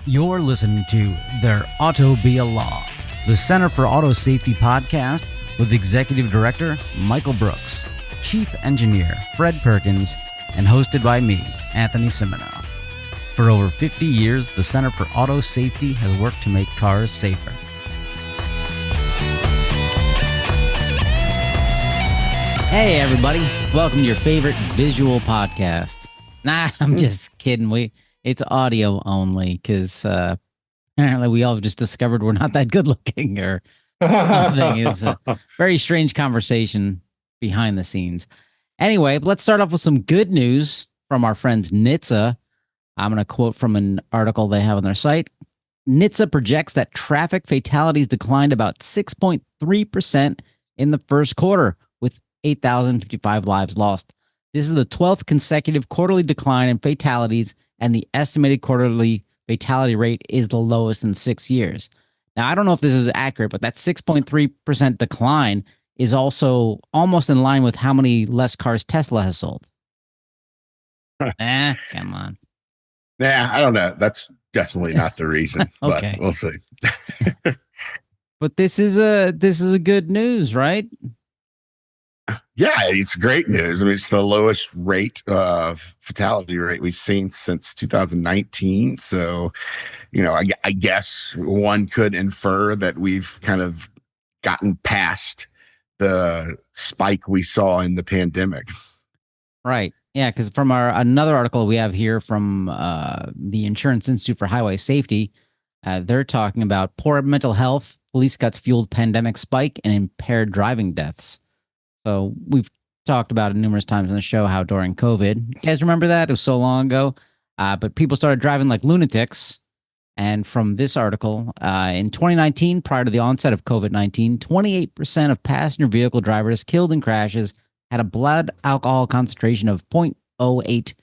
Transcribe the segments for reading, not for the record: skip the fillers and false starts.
You're listening to There Ought to Be a Law, the Center for Auto Safety podcast with Executive Director Michael Brooks, Chief Engineer Fred Perkins, and hosted by me, Anthony Cimino. For over 50 years, the Center for Auto Safety has worked to make cars safer. Hey everybody, welcome to your favorite visual podcast. Nah, I'm just kidding. It's audio only because apparently we all just discovered we're not that good looking or something. Is a very strange conversation behind the scenes. Anyway, let's start off with some good news from our friends NHTSA. I'm going to quote from an article they have on their site. NHTSA projects that traffic fatalities declined about 6.3% in the first quarter, with 8,055 lives lost. This is the 12th consecutive quarterly decline in fatalities, and the estimated quarterly fatality rate is the lowest in 6 years. Now, I don't know if this is accurate, but that 6.3% decline is also almost in line with how many less cars Tesla has sold. Come on. Nah, I don't know. That's definitely not the reason, Okay. But we'll see. But this is a good news, right? Yeah, it's great news. I mean, it's the lowest rate of fatality rate we've seen since 2019. So, I guess one could infer that we've kind of gotten past the spike we saw in the pandemic. Right. Yeah, because from another article we have here from the Insurance Institute for Highway Safety, they're talking about poor mental health, police cuts fueled pandemic spike, and impaired driving deaths. So we've talked about it numerous times on the show how during COVID, you guys remember that? It was so long ago. But people started driving like lunatics. And from this article, in 2019, prior to the onset of COVID-19, 28% of passenger vehicle drivers killed in crashes had a blood alcohol concentration of 0.08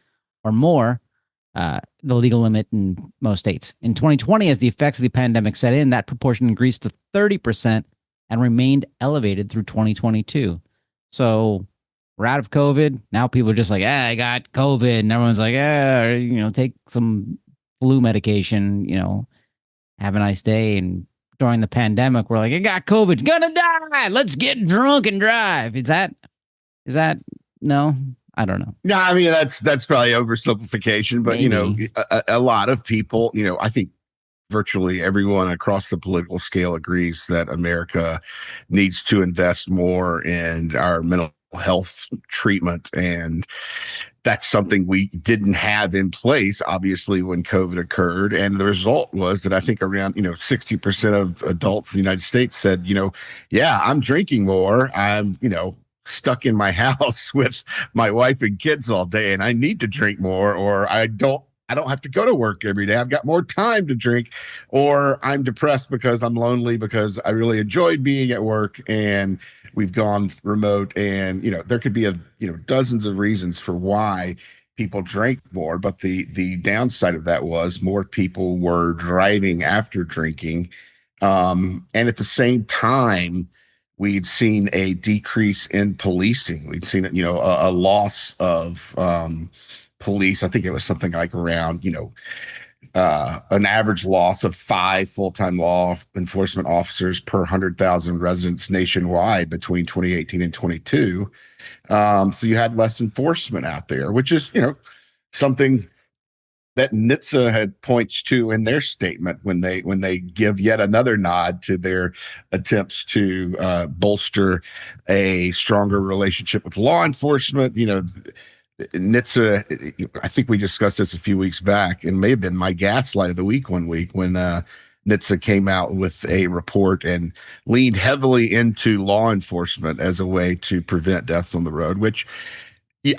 or more, the legal limit in most states. In 2020, as the effects of the pandemic set in, that proportion increased to 30% and remained elevated through 2022. So we're out of COVID. Now people are just like, I got COVID. And everyone's like, take some flu medication, have a nice day. And during the pandemic, we're like, I got COVID, gonna die. Let's get drunk and drive. Is that, no, I don't know. No, I mean, that's probably oversimplification, but, Maybe. A lot of people, I think virtually everyone across the political scale agrees that America needs to invest more in our mental health treatment. And that's something we didn't have in place, obviously, when COVID occurred. And the result was that I think around, 60% of adults in the United States said, yeah, I'm drinking more. I'm, stuck in my house with my wife and kids all day, and I need to drink more, or I don't have to go to work every day. I've got more time to drink, or I'm depressed because I'm lonely because I really enjoyed being at work and we've gone remote. And, there could be dozens of reasons for why people drank more. But the downside of that was more people were driving after drinking. And at the same time, we'd seen a decrease in policing. We'd seen, a loss of, police. I think it was something like around, an average loss of 5 full-time law enforcement officers per 100,000 residents nationwide between 2018 and 22. So you had less enforcement out there, which is, something that NHTSA had points to in their statement when they give yet another nod to their attempts to bolster a stronger relationship with law enforcement. NHTSA, I think we discussed this a few weeks back, and may have been my gaslight of the week one week when NHTSA came out with a report and leaned heavily into law enforcement as a way to prevent deaths on the road, which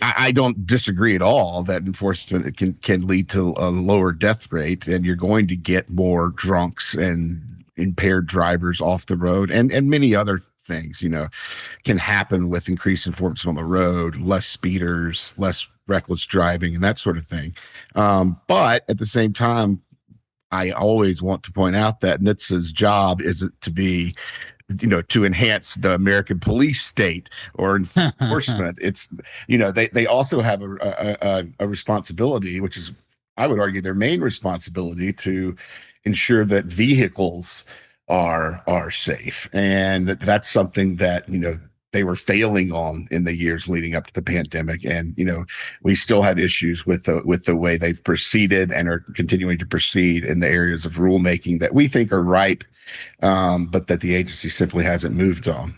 I don't disagree at all that enforcement can lead to a lower death rate, and you're going to get more drunks and impaired drivers off the road, and many other things, can happen with increased enforcement on the road, less speeders, less reckless driving, and that sort of thing. But at the same time, I always want to point out that NHTSA's job isn't to be, to enhance the American police state or enforcement. It's, they also have a responsibility, which is I would argue, their main responsibility to ensure that vehicles are safe. And that's something that, they were failing on in the years leading up to the pandemic. And, we still have issues with the way they've proceeded and are continuing to proceed in the areas of rulemaking that we think are ripe, but that the agency simply hasn't moved on.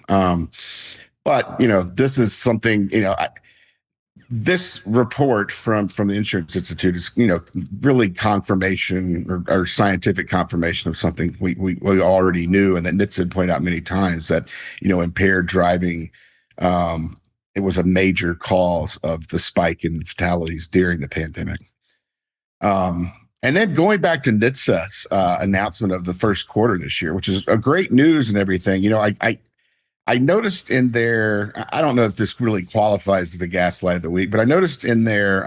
But this is something, this report from the Insurance Institute is, really confirmation or scientific confirmation of something we already knew, and that NHTSA had pointed out many times that, impaired driving, it was a major cause of the spike in fatalities during the pandemic. And then going back to NHTSA's announcement of the first quarter this year, which is a great news and everything, I noticed in their, I don't know if this really qualifies as the gaslight of the week, but I noticed in their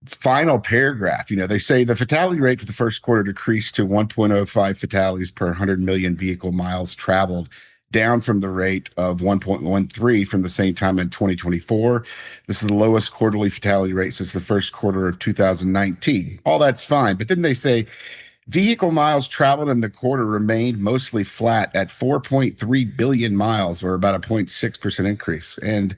final paragraph, they say the fatality rate for the first quarter decreased to 1.05 fatalities per 100 million vehicle miles traveled, down from the rate of 1.13 from the same time in 2024. This is the lowest quarterly fatality rate since the first quarter of 2019. All that's fine. But then they say, vehicle miles traveled in the quarter remained mostly flat at 4.3 billion miles, or about a 0.6% increase. And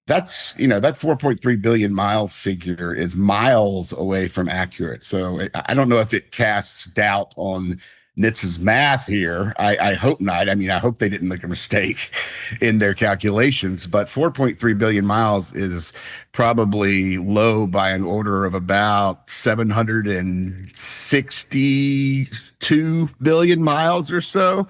that's, that 4.3 billion mile figure is miles away from accurate. So I don't know if it casts doubt on NHTSA's math here. I hope not. I mean, I hope they didn't make a mistake in their calculations, but 4.3 billion miles is probably low by an order of about 762 billion miles or so.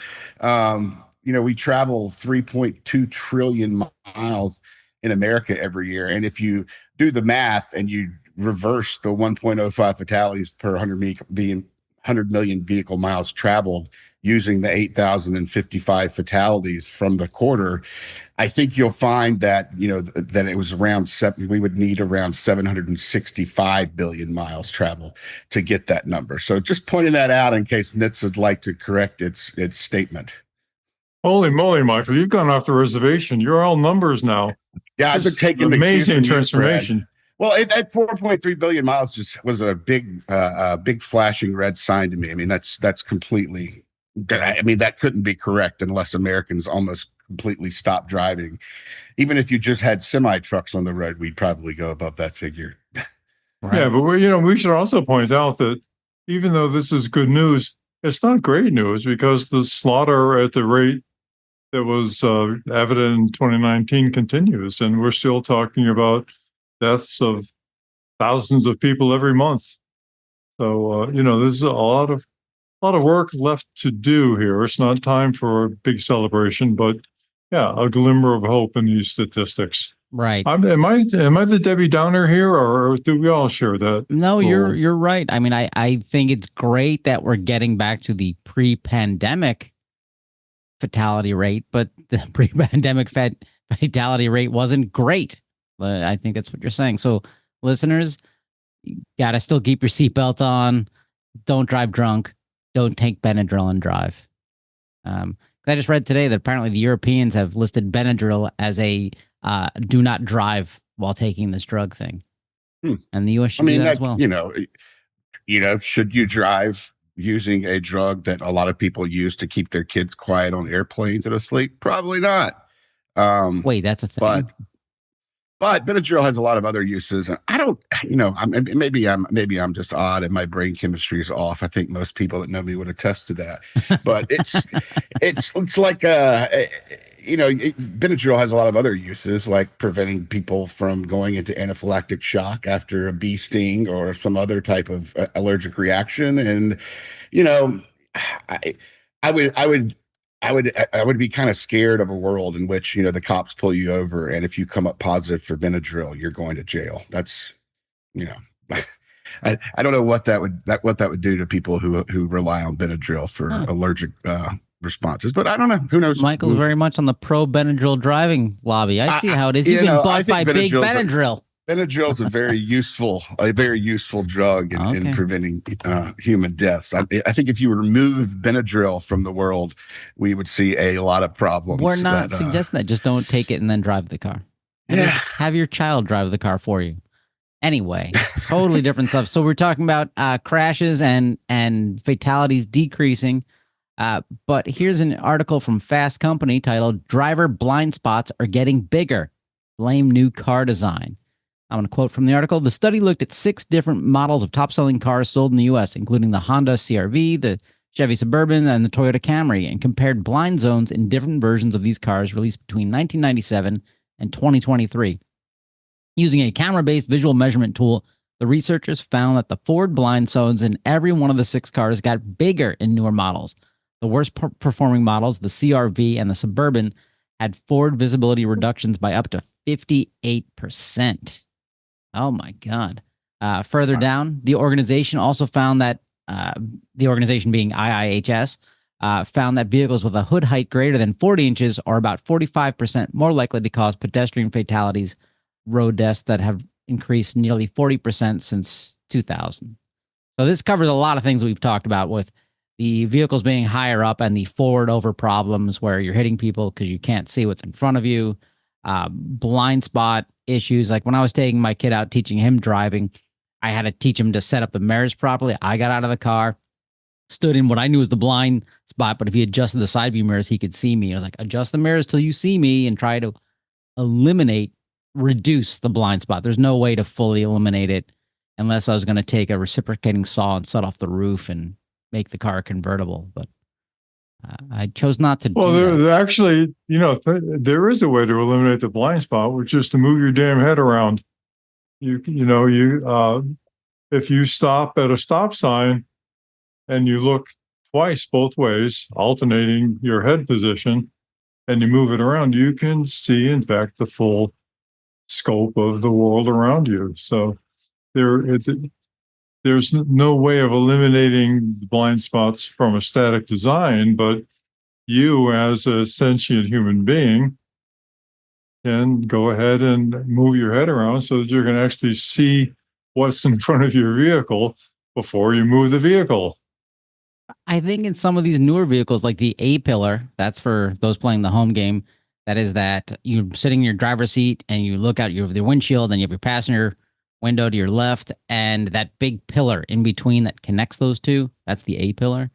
We travel 3.2 trillion miles in America every year. And if you do the math and you reverse the 1.05 fatalities per 100 million vehicle miles traveled using the 8,055 fatalities from the quarter, I think you'll find that, that it was we would need around 765 billion miles traveled to get that number. So just pointing that out in case NHTSA would like to correct its statement. Holy moly, Michael, you've gone off the reservation. You're all numbers now. Yeah, I've been taking amazing transformation. Well, that 4.3 billion miles just was a big flashing red sign to me. I mean, that's completely, that couldn't be correct unless Americans almost completely stopped driving. Even if you just had semi trucks on the road, we'd probably go above that figure. Right? Yeah, but we should also point out that even though this is good news, it's not great news, because the slaughter at the rate that was evident in 2019 continues, and we're still talking about deaths of thousands of people every month. So there's a lot of work left to do here. It's not time for a big celebration, but yeah, a glimmer of hope in these statistics. Right. Am I the Debbie Downer here, or do we all share that? No, you're right. I mean, I think it's great that we're getting back to the pre-pandemic fatality rate, but the pre-pandemic fatality rate wasn't great. I think that's what you're saying. So, listeners, you gotta still keep your seatbelt on. Don't drive drunk. Don't take Benadryl and drive. I just read today that apparently the Europeans have listed Benadryl as a do not drive while taking this drug thing, and the U.S. should do that as well. Should you drive using a drug that a lot of people use to keep their kids quiet on airplanes and asleep? Probably not. Wait, that's a thing. But Benadryl has a lot of other uses, and I don't, maybe I'm just odd and my brain chemistry is off. I think most people that know me would attest to that. But it's like Benadryl has a lot of other uses, like preventing people from going into anaphylactic shock after a bee sting or some other type of allergic reaction. And I would be kind of scared of a world in which, the cops pull you over, and if you come up positive for Benadryl, you're going to jail. That's, I don't know what that would do to people who rely on Benadryl for allergic responses, but I don't know. Who knows? Michael's very much on the pro Benadryl driving lobby. I see how it is. You've been bought by Big Benadryl. Benadryl is a very useful drug in preventing human deaths. I think if you remove Benadryl from the world, we would see a lot of problems. We're not suggesting that. Just don't take it and then drive the car. Have your child drive the car for you. Anyway, totally different stuff. So we're talking about crashes and fatalities decreasing. But here's an article from Fast Company titled "Driver Blind Spots Are Getting Bigger. Blame New Car Design." I'm going to quote from the article. The study looked at 6 different models of top-selling cars sold in the U.S., including the Honda CR-V, the Chevy Suburban, and the Toyota Camry, and compared blind zones in different versions of these cars released between 1997 and 2023. Using a camera-based visual measurement tool, the researchers found that the forward blind zones in every one of the 6 cars got bigger in newer models. The worst performing models, the CR-V and the Suburban, had forward visibility reductions by up to 58%. Oh my God. Further down, the organization also found that the organization being IIHS found that vehicles with a hood height greater than 40 inches are about 45% more likely to cause pedestrian fatalities, road deaths that have increased nearly 40% since 2000. So this covers a lot of things we've talked about with the vehicles being higher up and the forward over problems where you're hitting people because you can't see what's in front of you. Blind spot issues. Like when I was taking my kid out teaching him driving, I had to teach him to set up the mirrors properly. I got out of the car, stood in what I knew was the blind spot, but if he adjusted the side view mirrors, he could see me. I was like, adjust the mirrors till you see me and try to reduce the blind spot. There's no way to fully eliminate it unless I was going to take a reciprocating saw and set off the roof and make the car convertible. But I chose not to do that. There actually, there is a way to eliminate the blind spot, which is to move your damn head around. If you stop at a stop sign and you look twice both ways, alternating your head position, and you move it around, you can see, in fact, the full scope of the world around you. So there's no way of eliminating the blind spots from a static design, but you as a sentient human being can go ahead and move your head around so that you can actually see what's in front of your vehicle before you move the vehicle. I think in some of these newer vehicles, like the A-pillar, that's for those playing the home game, that is that you're sitting in your driver's seat and you look out your windshield and you have your passenger window to your left and that big pillar in between that connects those two, that's the A-pillar.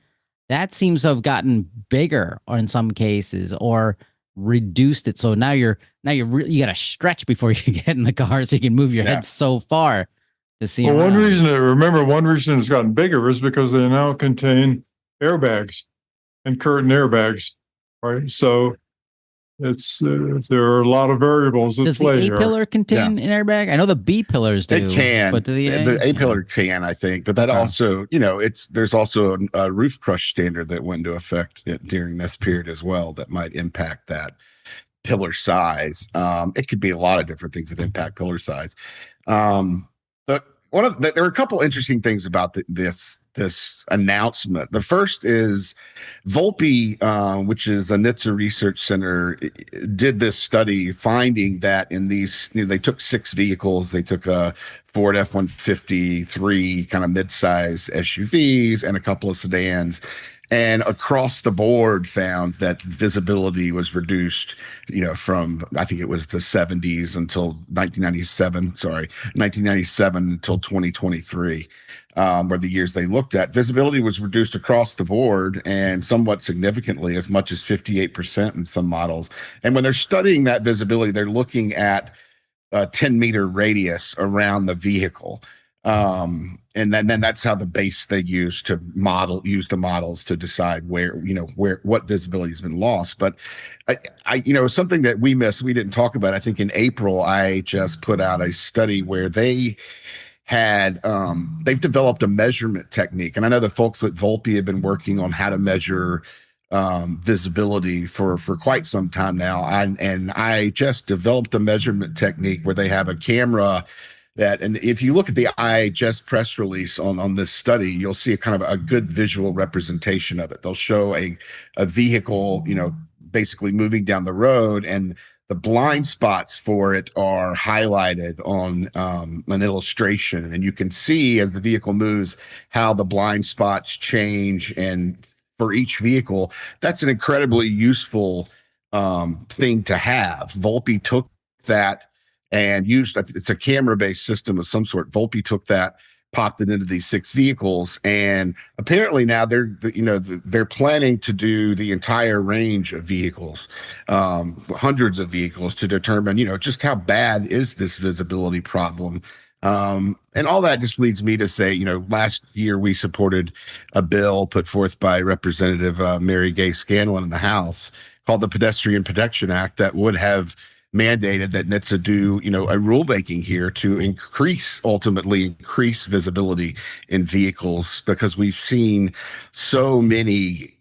That seems to have gotten bigger or in some cases or reduced it. So now you got to stretch before you get in the car so you can move your head so far to see. Well, one reason it's gotten bigger is because they now contain airbags and curtain airbags, right? So there are a lot of variables at play here. Does the A-pillar contain an airbag? I know the B-pillars do. It can, but the A-pillar can, I think. But that also, there's also a roof crush standard that went into effect during this period as well that might impact that pillar size. It could be a lot of different things that impact pillar size. But there are a couple interesting things about this announcement. The first is Volpe, which is a NHTSA research center, did this study finding that in these, they took 6 vehicles. They took a Ford F-150, 3 kind of mid-size SUVs, and a couple of sedans. And across the board found that visibility was reduced, from, I think it was the 70s until 1997 until 2023, were the years they looked at. Visibility was reduced across the board and somewhat significantly, as much as 58% in some models. And when they're studying that visibility, they're looking at a 10-meter radius around the vehicle. And then that's how the base they use the models to decide what visibility has been lost. But I something that we didn't talk about. I think in April, IHS put out a study where they've developed a measurement technique. And I know the folks at Volpe have been working on how to measure visibility for quite some time now. And IHS developed a measurement technique where they have a camera and if you look at the IHS press release on this study, you'll see a kind of a good visual representation of it. They'll show a vehicle, basically moving down the road, and the blind spots for it are highlighted on an illustration. And you can see as the vehicle moves how the blind spots change. And for each vehicle, that's an incredibly useful thing to have. Volpe took that and used, it's a camera-based system of some sort. Volpe took that, popped it into these 6 vehicles, and apparently now they're planning to do the entire range of vehicles, hundreds of vehicles, to determine just how bad is this visibility problem. And all that just leads me to say, last year we supported a bill put forth by Representative Mary Gay Scanlon in the House called the Pedestrian Protection Act that would have mandated that NHTSA do, a rulemaking here to ultimately increase visibility in vehicles, because we've seen so many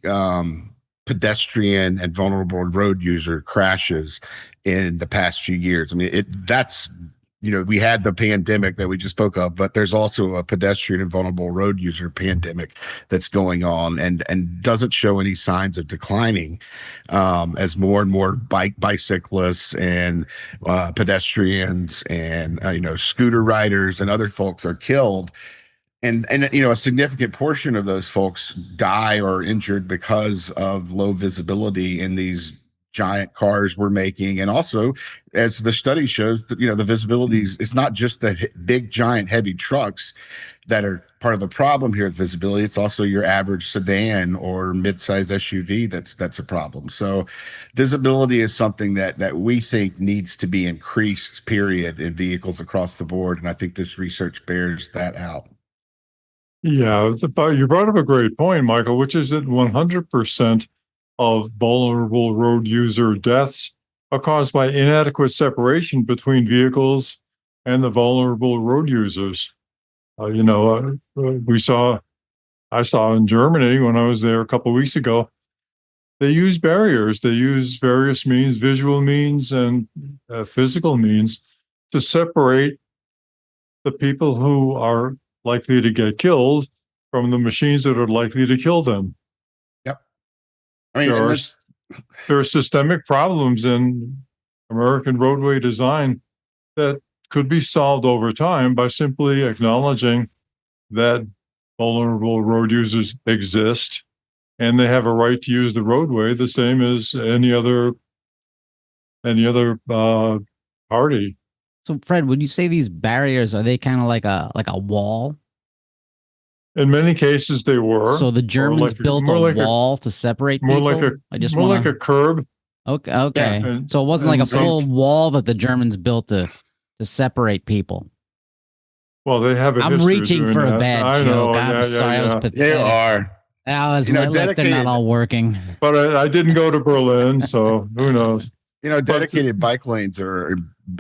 pedestrian and vulnerable road user crashes in the past few years. I mean, we had the pandemic that we just spoke of, but there's also a pedestrian and vulnerable road user pandemic that's going on, and doesn't show any signs of declining, as more and more bicyclists and pedestrians and scooter riders and other folks are killed. And a significant portion of those folks die or are injured because of low visibility in these giant cars we're making. And also, as the study shows, that the visibility it's not just the big giant heavy trucks that are part of the problem here with visibility. It's also your average sedan or mid-size SUV that's a problem. So visibility is something that we think needs to be increased, period, in vehicles across the board. And I think this research bears that out. Yeah, but you brought up a great point, Michael, which is that 100% of vulnerable road user deaths are caused by inadequate separation between vehicles and the vulnerable road users. I saw in Germany when I was there a couple of weeks ago, they use barriers. They use various means, visual means and physical means, to separate the people who are likely to get killed from the machines that are likely to kill them. Yep. I mean, there are systemic problems in American roadway design that could be solved over time by simply acknowledging that vulnerable road users exist and they have a right to use the roadway the same as any other party. So, Fred, would you say these barriers, are they kind of like a wall? In many cases, they were. So the Germans built a wall to separate people? Like a curb. Okay. Yeah. So it wasn't like a full wall that the Germans built to separate people. Well, they have. I'm reaching for a bad joke. I'm sorry, I was pathetic. They are. I was like, they're not all working. But I didn't go to Berlin, so who knows? Dedicated bike lanes are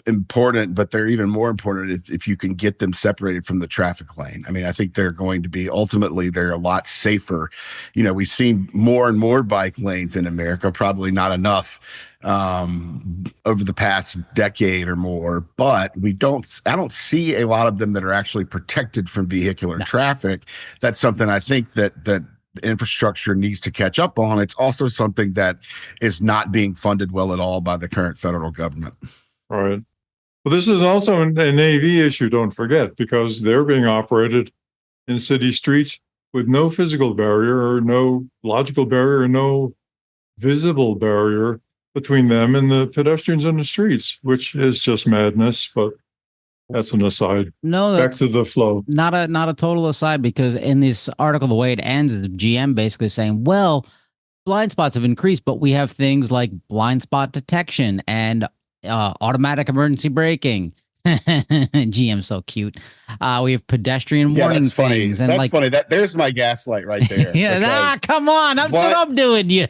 important, but they're even more important if you can get them separated from the traffic lane. I mean, I think they're going to be, ultimately, they're a lot safer. We've seen more and more bike lanes in America, probably not enough over the past decade or more, but I don't see a lot of them that are actually protected from vehicular traffic. That's something I think that infrastructure needs to catch up on. It's also something that is not being funded well at all by the current federal government. All right. Well, this is also an AV issue, don't forget, because they're being operated in city streets with no physical barrier or no logical barrier or no visible barrier between them and the pedestrians in the streets, which is just madness, but that's an aside. No, back to the flow. Not a total aside, because in this article, the way it ends, the GM basically saying, well, blind spots have increased, but we have things like blind spot detection and automatic emergency braking. GM's so cute. We have pedestrian warning things. And that's funny. There's my gaslight right there. Yeah, come on. That's what I'm doing. You.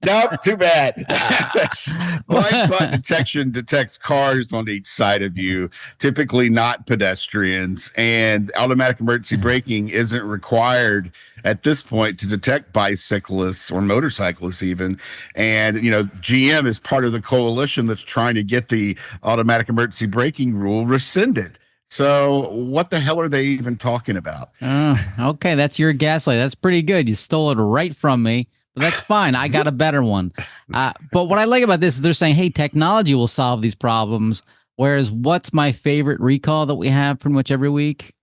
Nope, too bad. That's blind spot detection detects cars on each side of you, typically not pedestrians, and automatic emergency braking isn't required at this point to detect bicyclists or motorcyclists even. And, GM is part of the coalition that's trying to get the automatic emergency braking rule rescinded. So what the hell are they even talking about? Okay, that's your gaslight. That's pretty good. You stole it right from me, but that's fine. I got a better one. But what I like about this is they're saying, hey, technology will solve these problems. Whereas what's my favorite recall that we have pretty much every week?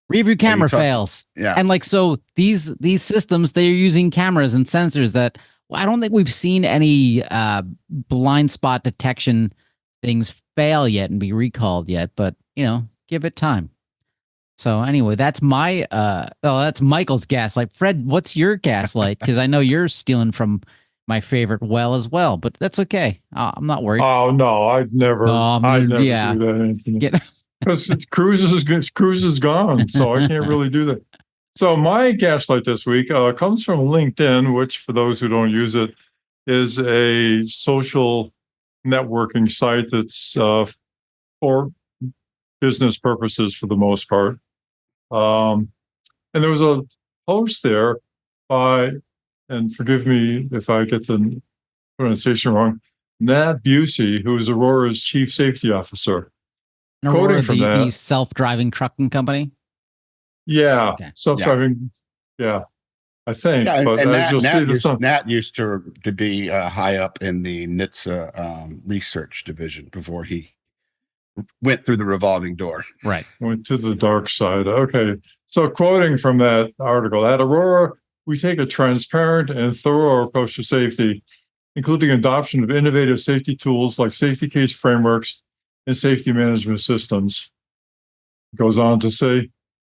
Rear-view camera fails. Yeah. And so these systems, they're using cameras and sensors that I don't think we've seen any blind spot detection things fail yet and be recalled yet, but give it time. So anyway, that's that's Michael's gaslight. Fred, what's your gaslight? Because I know you're stealing from my favorite well as well, but that's okay. I'm not worried. Oh no, I'd never do that, Anthony. Because Cruz is gone, so I can't really do that. So my gaslight this week comes from LinkedIn, which for those who don't use it, is a social networking site that's for business purposes for the most part. And there was a post there by, and forgive me if I get the pronunciation wrong, Nat Busey, who is Aurora's chief safety officer. And Aurora, the self-driving trucking company? Yeah, okay. Self-driving, yeah. I think. Yeah, but Nat used to be high up in the NHTSA research division before he went through the revolving door. Right. Went to the dark side. Okay. So quoting from that article, at Aurora, we take a transparent and thorough approach to safety, including adoption of innovative safety tools like safety case frameworks and safety management systems. It goes on to say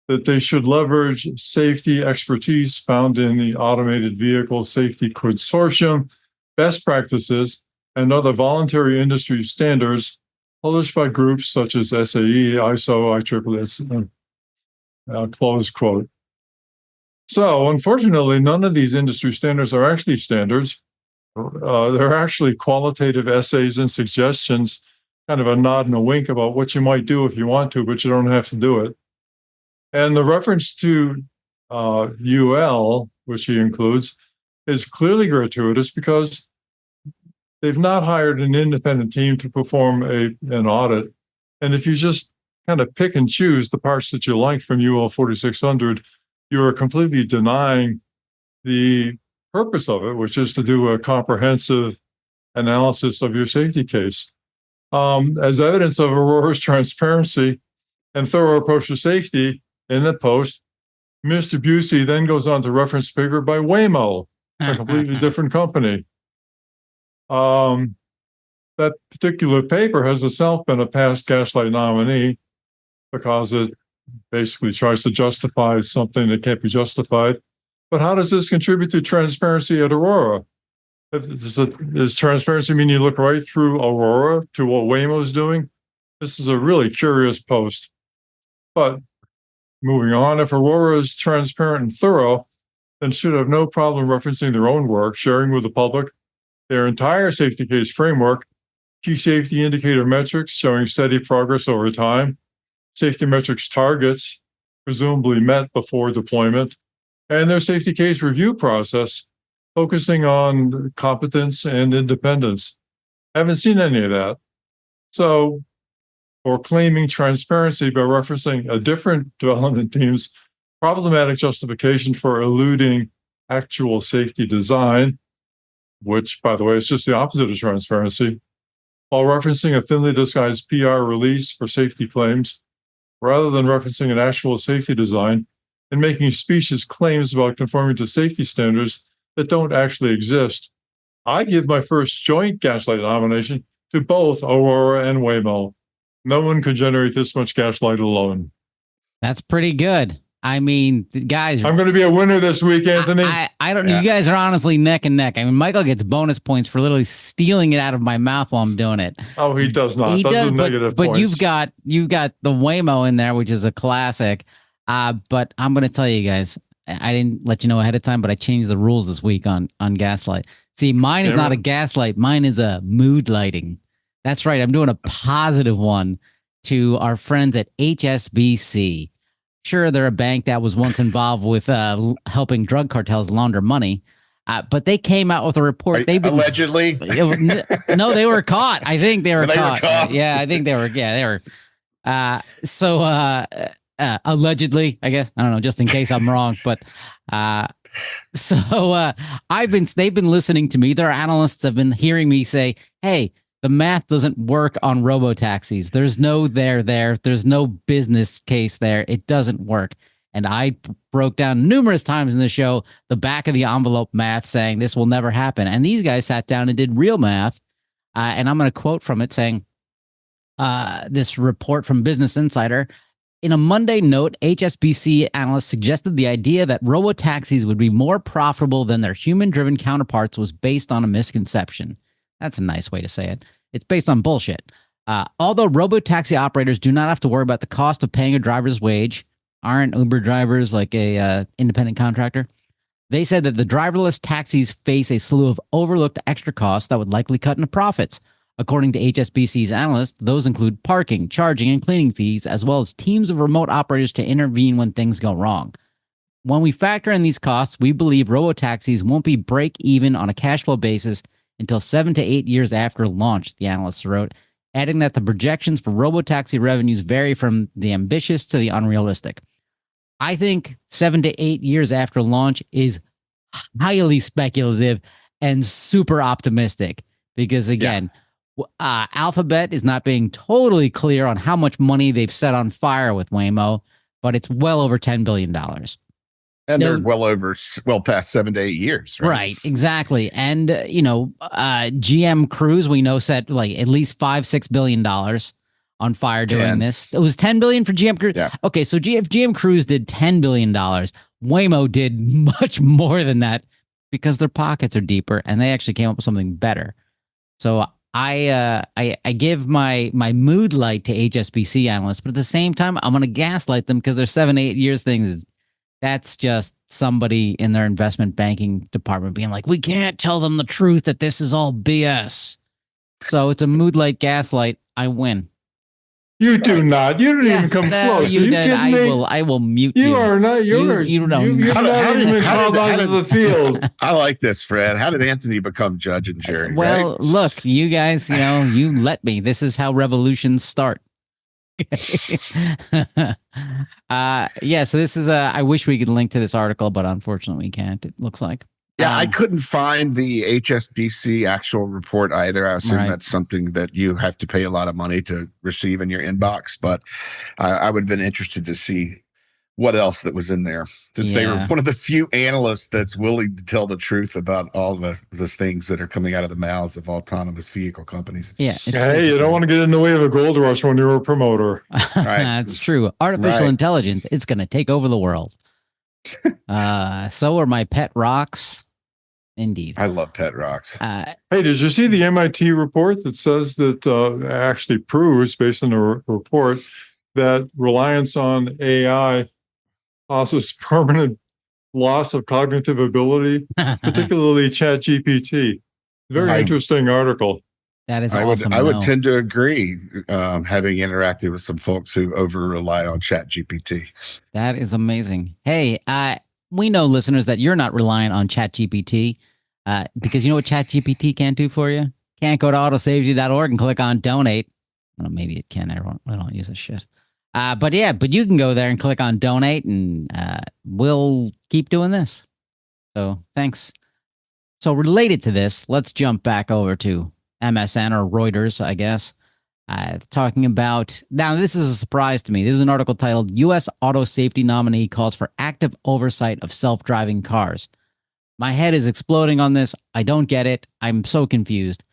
that they should leverage safety expertise found in the Automated Vehicle Safety Consortium, best practices, and other voluntary industry standards published by groups such as SAE, ISO, IEEE, close quote. So, unfortunately, none of these industry standards are actually standards. They're actually qualitative essays and suggestions, kind of a nod and a wink about what you might do if you want to, but you don't have to do it. And the reference to UL, which he includes, is clearly gratuitous because they've not hired an independent team to perform an audit. And if you just kind of pick and choose the parts that you like from UL 4600, you are completely denying the purpose of it, which is to do a comprehensive analysis of your safety case. As evidence of Aurora's transparency and thorough approach to safety in the post, Mr. Busey then goes on to reference a paper by Waymo, a completely different company. That particular paper has itself been a past Gaslight nominee because it basically tries to justify something that can't be justified. But how does this contribute to transparency at Aurora? Does transparency mean you look right through Aurora to what Waymo's doing? This is a really curious post. But moving on, if Aurora is transparent and thorough, then should have no problem referencing their own work, sharing with the public their entire safety case framework, key safety indicator metrics showing steady progress over time, safety metrics targets, presumably met before deployment, and their safety case review process, focusing on competence and independence. Haven't seen any of that. So, or claiming transparency by referencing a different development team's problematic justification for eluding actual safety design, which, by the way, is just the opposite of transparency, while referencing a thinly disguised PR release for safety claims, rather than referencing an actual safety design and making specious claims about conforming to safety standards that don't actually exist. I give my first joint Gaslight nomination to both Aurora and Waymo. No one could generate this much Gaslight alone. That's pretty good. I mean, guys, I'm going to be a winner this week, Anthony. I don't know. You guys are honestly neck and neck. I mean, Michael gets bonus points for literally stealing it out of my mouth while I'm doing it. Oh, he does not. He does, negative but points. you've got the Waymo in there, which is a classic. But I'm going to tell you guys, I didn't let you know ahead of time, but I changed the rules this week on Gaslight. See, mine is not a gaslight. Mine is a mood lighting. That's right. I'm doing a positive one to our friends at HSBC. Sure, they're a bank that was once involved with helping drug cartels launder money, but they came out with a report. Allegedly? No, they were caught. I think they were caught. Yeah, I think they were. Yeah, they were. Allegedly, I guess. I don't know, just in case I'm wrong. But they've been listening to me. Their analysts have been hearing me say, "Hey, the math doesn't work on robotaxis. There's no there. There's no business case there. It doesn't work." And I broke down numerous times in the show the back of the envelope math saying this will never happen. And these guys sat down and did real math. And I'm going to quote from it saying, this report from Business Insider. In a Monday note, HSBC analysts suggested the idea that robotaxis would be more profitable than their human-driven counterparts was based on a misconception. That's a nice way to say it. It's based on bullshit. Although robotaxi operators do not have to worry about the cost of paying a driver's wage, aren't Uber drivers like a independent contractor? They said that the driverless taxis face a slew of overlooked extra costs that would likely cut into profits. According to HSBC's analysts, those include parking, charging, and cleaning fees, as well as teams of remote operators to intervene when things go wrong. When we factor in these costs, we believe robotaxis won't be break even on a cash flow basis until 7 to 8 years after launch, the analysts wrote, adding that the projections for robotaxi revenues vary from the ambitious to the unrealistic. I think 7 to 8 years after launch is highly speculative and super optimistic because, again, Alphabet is not being totally clear on how much money they've set on fire with Waymo, but it's well over $10 billion. And they're well past 7 to 8 years. Right, exactly. And, GM Cruise, we know, set like at least $5-6 billion on fire doing this. It was 10 billion for GM Cruise. Yeah. Okay, so if GM Cruise did $10 billion, Waymo did much more than that because their pockets are deeper and they actually came up with something better. So I give my mood light to HSBC analysts, but at the same time, I'm going to gaslight them because their 7-8 years things. That's just somebody in their investment banking department being like, we can't tell them the truth that this is all BS. So it's a mood light gaslight. I win. You do not. You don't even come close. You did. I will mute you. You are not. You don't. You're not even called onto the field. I like this, Fred. How did Anthony become judge and jury? Well, right? Look, you guys, you let me. This is how revolutions start. So this is I wish we could link to this article, but unfortunately we can't, it looks like. I couldn't find the HSBC actual report either. I assume that's something that you have to pay a lot of money to receive in your inbox, but I would have been interested to see what else that was in there, since they were one of the few analysts that's willing to tell the truth about all the things that are coming out of the mouths of autonomous vehicle companies. Yeah. Hey, you don't want to get in the way of a gold rush when you're a promoter. Right. That's true. Artificial intelligence, it's going to take over the world. So are my pet rocks. Indeed. I love pet rocks. Hey, did you see the MIT report that says that actually proves, based on the report, that reliance on AI causes permanent loss of cognitive ability, particularly ChatGPT? Very interesting article. That is awesome. I would tend to agree, having interacted with some folks who over-rely on ChatGPT. That is amazing. Hey, we know, listeners, that you're not reliant on ChatGPT because you know what ChatGPT can't do for you? Can't go to autosafety.org and click on donate. Well, maybe it can. I don't use this shit. But you can go there and click on donate and we'll keep doing this. So thanks. So related to this, let's jump back over to MSN or Reuters, I guess. Talking about, now this is a surprise to me. This is an article titled U.S. Auto Safety Nominee Calls for Active Oversight of Self-Driving Cars. My head is exploding on this. I don't get it. I'm so confused.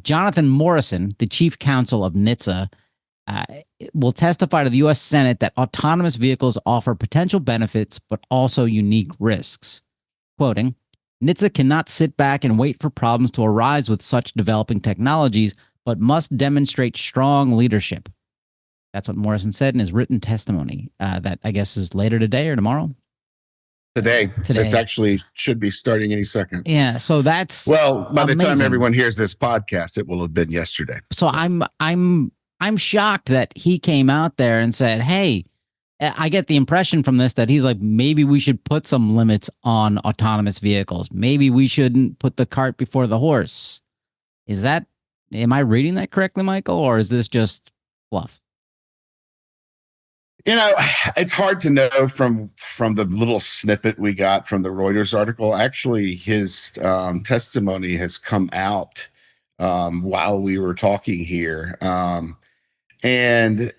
Jonathan Morrison, the chief counsel of NHTSA, will testify to the U.S. Senate that autonomous vehicles offer potential benefits, but also unique risks. Quoting, NHTSA cannot sit back and wait for problems to arise with such developing technologies, but must demonstrate strong leadership. That's what Morrison said in his written testimony that I guess is later today or tomorrow? Today. It's actually should be starting any second. Yeah, so that's by the time everyone hears this podcast, it will have been yesterday. So I'm shocked that he came out there and said, hey, I get the impression from this that he's like, maybe we should put some limits on autonomous vehicles. Maybe we shouldn't put the cart before the horse. Am I reading that correctly, Michael, or is this just fluff? It's hard to know from the little snippet we got from the Reuters article. Actually, his testimony has come out while we were talking here. And,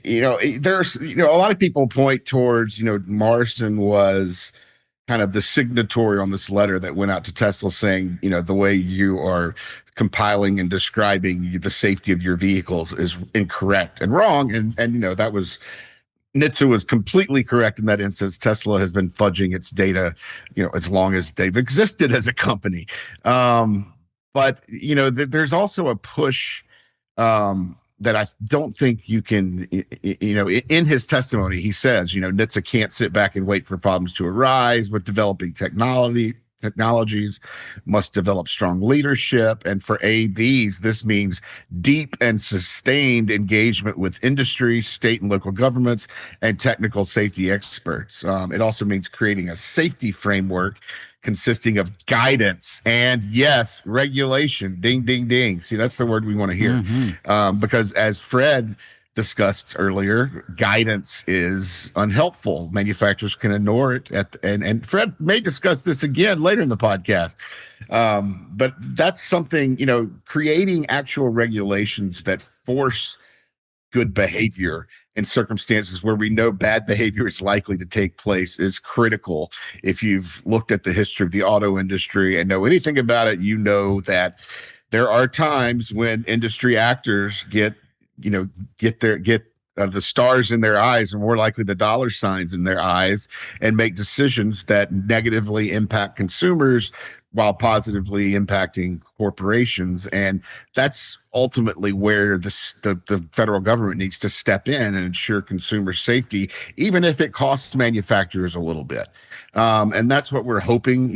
there's, a lot of people point towards, Morrison was kind of the signatory on this letter that went out to Tesla saying, the way you are compiling and describing the safety of your vehicles is incorrect and wrong. And that was, NHTSA was completely correct in that instance. Tesla has been fudging its data, as long as they've existed as a company. But there's also a push that I don't think you can, in his testimony, he says, NHTSA can't sit back and wait for problems to arise with developing technologies, must develop strong leadership. And for AVs, this means deep and sustained engagement with industry, state and local governments, and technical safety experts. It also means creating a safety framework consisting of guidance and, yes, regulation. Ding, ding, ding. See, that's the word we want to hear. Because as Fred discussed earlier, guidance is unhelpful. Manufacturers can ignore it. And Fred may discuss this again later in the podcast. But that's something, creating actual regulations that force good behavior in circumstances where we know bad behavior is likely to take place is critical. If you've looked at the history of the auto industry and know anything about it, you know that there are times when industry actors get the stars in their eyes, and more likely the dollar signs in their eyes, and make decisions that negatively impact consumers while positively impacting corporations. And that's ultimately where the federal government needs to step in and ensure consumer safety, even if it costs manufacturers a little bit. And that's what we're hoping.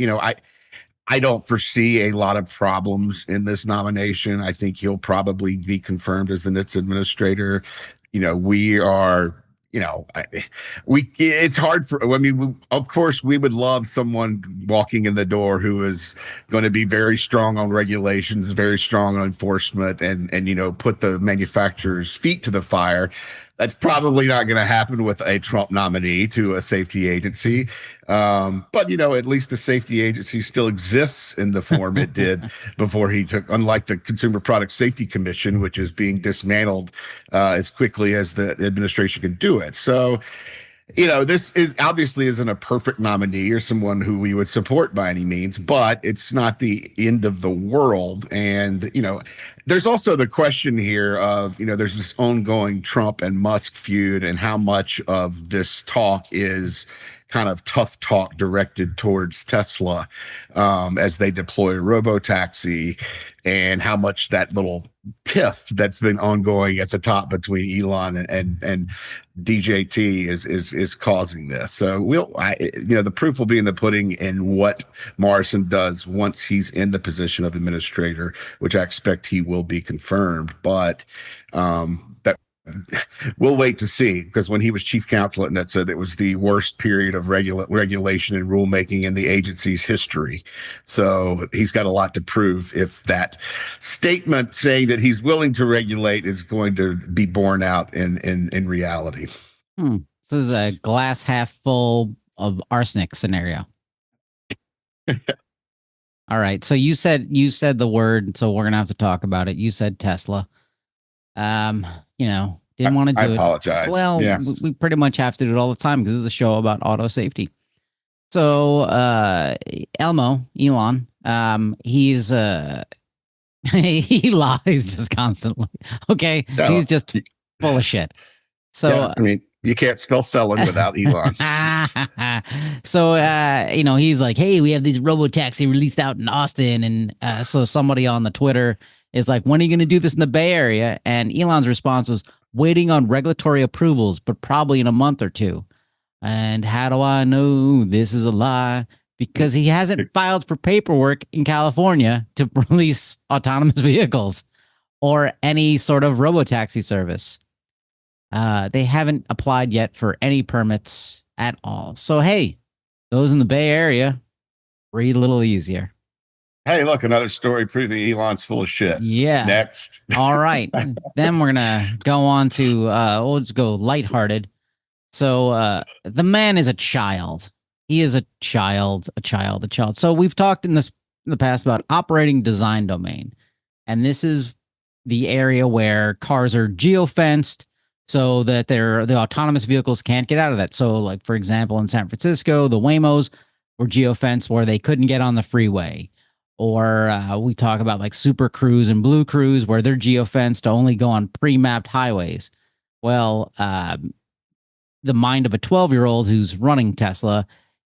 I don't foresee a lot of problems in this nomination. I think he'll probably be confirmed as the NHTSA administrator. We are, it's hard of course, we would love someone walking in the door who is going to be very strong on regulations, very strong on enforcement, and put the manufacturer's feet to the fire. That's probably not going to happen with a Trump nominee to a safety agency. But, at least the safety agency still exists in the form it did before he took, unlike the Consumer Product Safety Commission, which is being dismantled as quickly as the administration can do it. So, this is obviously isn't a perfect nominee or someone who we would support by any means, but it's not the end of the world. And, there's also the question here of, there's this ongoing Trump and Musk feud, and how much of this talk is kind of tough talk directed towards Tesla as they deploy robotaxi, and how much that little tiff that's been ongoing at the top between Elon and DJT is causing this. So the proof will be in the pudding in what Morrison does once he's in the position of administrator, which I expect he will be confirmed. But that we'll wait to see, because when he was chief counsel at NHTSA, it was the worst period of regulation and rulemaking in the agency's history. So he's got a lot to prove if that statement saying that he's willing to regulate is going to be borne out in reality. So this is a glass half full of arsenic scenario. All right. So you said the word, so we're gonna have to talk about it. You said Tesla. Didn't want to do it. I apologize. Well, yeah. we pretty much have to do it all the time because this is a show about auto safety. So Elon, he's he lies just constantly. Okay, he's just full of shit. So you can't spell felon without Elon. So he's like, hey, we have these robotaxi released out in Austin, and so somebody on the Twitter is like, when are you going to do this in the Bay Area? And Elon's response was, waiting on regulatory approvals, but probably in a month or two. And how do I know this is a lie? Because he hasn't filed for paperwork in California to release autonomous vehicles or any sort of robotaxi service. They haven't applied yet for any permits at all. So, hey, those in the Bay Area, breathe a little easier. Hey, look, another story proving Elon's full of shit. Yeah. Next. All right. Then we're going to go on to, we'll just go lighthearted. So the man is a child. He is a child. So we've talked in the past about operating design domain. And this is the area where cars are geofenced so that the autonomous vehicles can't get out of that. So like, for example, in San Francisco, the Waymos, were geofenced where they couldn't get on the freeway. Or we talk about like Super Cruise and Blue Cruise where they're geofenced to only go on pre-mapped highways. Well, the mind of a 12-year-old who's running Tesla,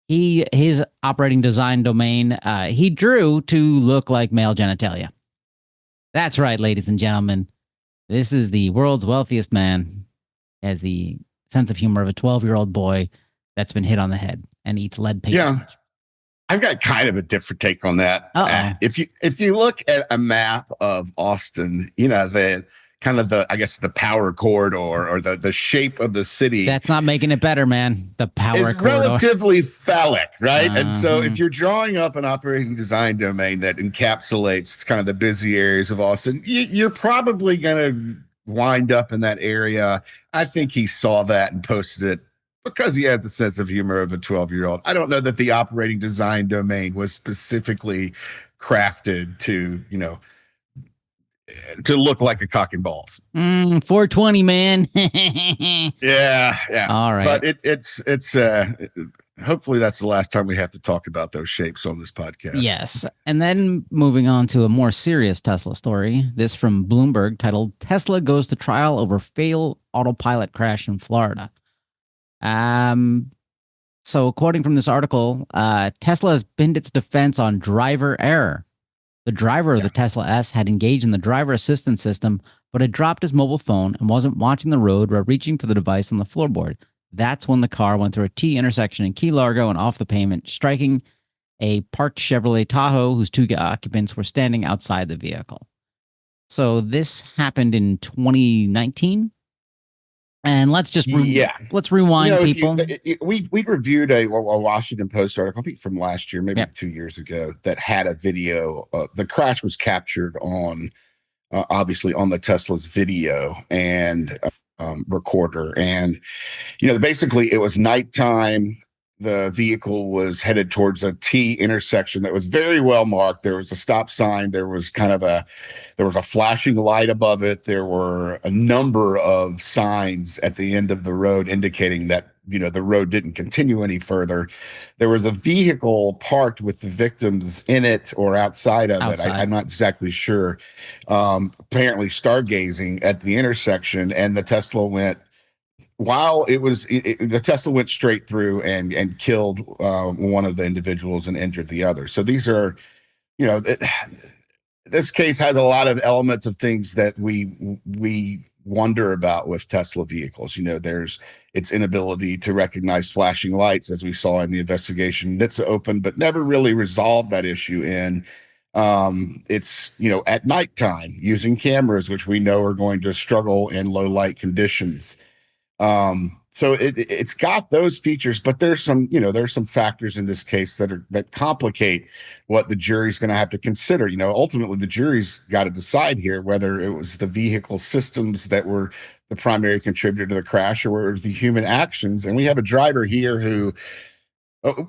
his operating design domain, he drew to look like male genitalia. That's right, ladies and gentlemen. This is the world's wealthiest man, has the sense of humor of a 12-year-old boy that's been hit on the head and eats lead paint. Yeah. I've got kind of a different take on that. If you look at a map of Austin, the kind of I guess the power corridor or the shape of the city. That's not making it better, man. The power is corridor. Relatively phallic, right? And so if you're drawing up an operating design domain that encapsulates kind of the busy areas of Austin, you're probably going to wind up in that area. I think he saw that and posted it because he had the sense of humor of a 12-year-old. I don't know that the operating design domain was specifically crafted to look like a cock and balls. 420, man. Yeah. All right. But it's hopefully that's the last time we have to talk about those shapes on this podcast. Yes. And then moving on to a more serious Tesla story. This from Bloomberg titled Tesla Goes to Trial Over Fatal Autopilot Crash in Florida. So quoting from this article, Tesla has pinned its defense on driver error. The driver of the Tesla S had engaged in the driver assistance system, but had dropped his mobile phone and wasn't watching the road while reaching for the device on the floorboard. That's when the car went through a T intersection in Key Largo and off the pavement, striking a parked Chevrolet Tahoe whose two occupants were standing outside the vehicle. So this happened in 2019. And let's just let's rewind, people. We reviewed a Washington Post article, I think from last year, maybe 2 years ago, that had a video. The crash was captured on, obviously, on the Tesla's video and recorder. And, basically it was nighttime. The vehicle was headed towards a T intersection that was very well marked. There was a stop sign. There was a flashing light above it. There were a number of signs at the end of the road indicating that, the road didn't continue any further. There was a vehicle parked with the victims in it or outside of it. I'm not exactly sure. Apparently stargazing at the intersection, and the Tesla went the Tesla went straight through and killed one of the individuals and injured the other. So these are, this case has a lot of elements of things that we wonder about with Tesla vehicles. There's its inability to recognize flashing lights, as we saw in the investigation that's open, but never really resolved that issue in it's at nighttime using cameras, which we know are going to struggle in low light conditions. So it's got those features, but there's some factors in this case that complicate what the jury's going to have to consider. Ultimately the jury's got to decide here whether it was the vehicle systems that were the primary contributor to the crash or it was the human actions. And we have a driver here who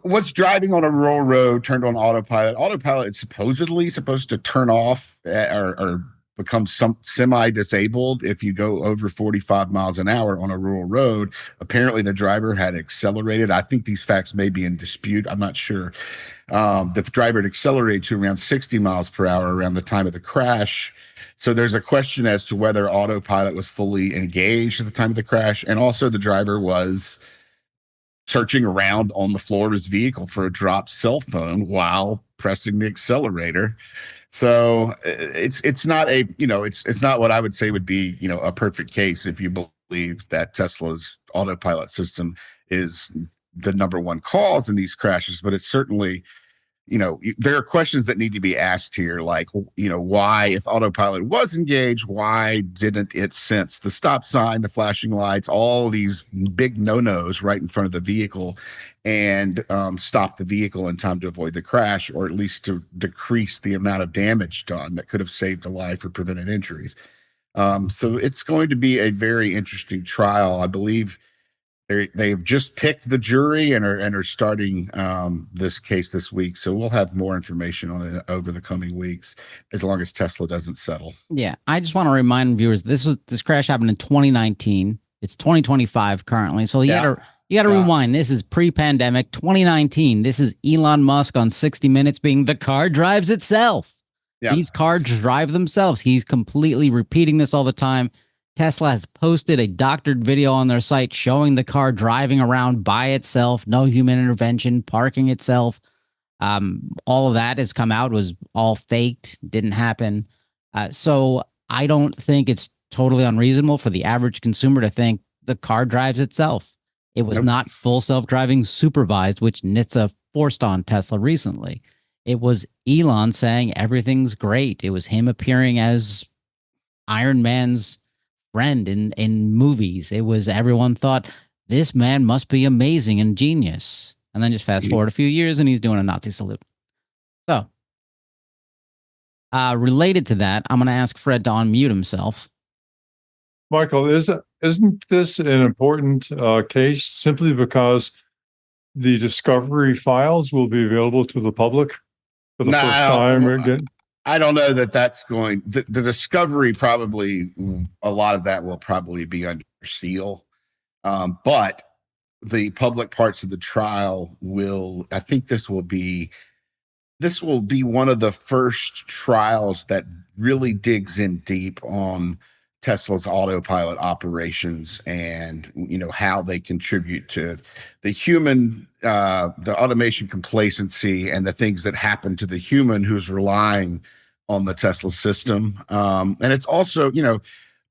was driving on a rural road, turned on autopilot. Autopilot is supposedly supposed to turn off or become semi-disabled if you go over 45 miles an hour on a rural road. Apparently the driver had accelerated. I think these facts may be in dispute. I'm not sure. The driver had accelerated to around 60 miles per hour around the time of the crash. So there's a question as to whether autopilot was fully engaged at the time of the crash. And also the driver was searching around on the floor of his vehicle for a dropped cell phone while pressing the accelerator. So it's not it's not what I would say would be, a perfect case if you believe that Tesla's autopilot system is the number one cause in these crashes, but it's certainly, there are questions that need to be asked here, like, why, if autopilot was engaged, why didn't it sense the stop sign, the flashing lights, all these big no-nos right in front of the vehicle and stop the vehicle in time to avoid the crash, or at least to decrease the amount of damage done that could have saved a life or prevented injuries. So it's going to be a very interesting trial. I believe they've just picked the jury and are starting this case this week. So we'll have more information on it over the coming weeks, as long as Tesla doesn't settle. Yeah, I just want to remind viewers this crash happened in 2019. It's 2025 currently, so he You got to Yeah. rewind. This is pre-pandemic, 2019. This is Elon Musk on 60 Minutes being the car drives itself. Yeah. These cars drive themselves. He's completely repeating this all the time. Tesla has posted a doctored video on their site showing the car driving around by itself, no human intervention, parking itself. All of that has come out, was all faked, didn't happen. So I don't think it's totally unreasonable for the average consumer to think the car drives itself. It was Nope. not full self-driving supervised, which NHTSA forced on Tesla recently. It was Elon saying everything's great. It was him appearing as Iron Man's friend in movies. It was, everyone thought this man must be amazing and genius. And then just fast forward a few years and he's doing a Nazi salute. So, related to that, I'm going to ask Fred to unmute himself. Michael, isn't this an important case simply because the discovery files will be available to the public for the first time again? I don't know that that's going, the discovery probably, a lot of that will probably be under seal. But the public parts of the trial will, I think this will be one of the first trials that really digs in deep on Tesla's autopilot operations and, you know, how they contribute to the human, the automation complacency and the things that happen to the human who's relying on the Tesla system. And it's also, you know,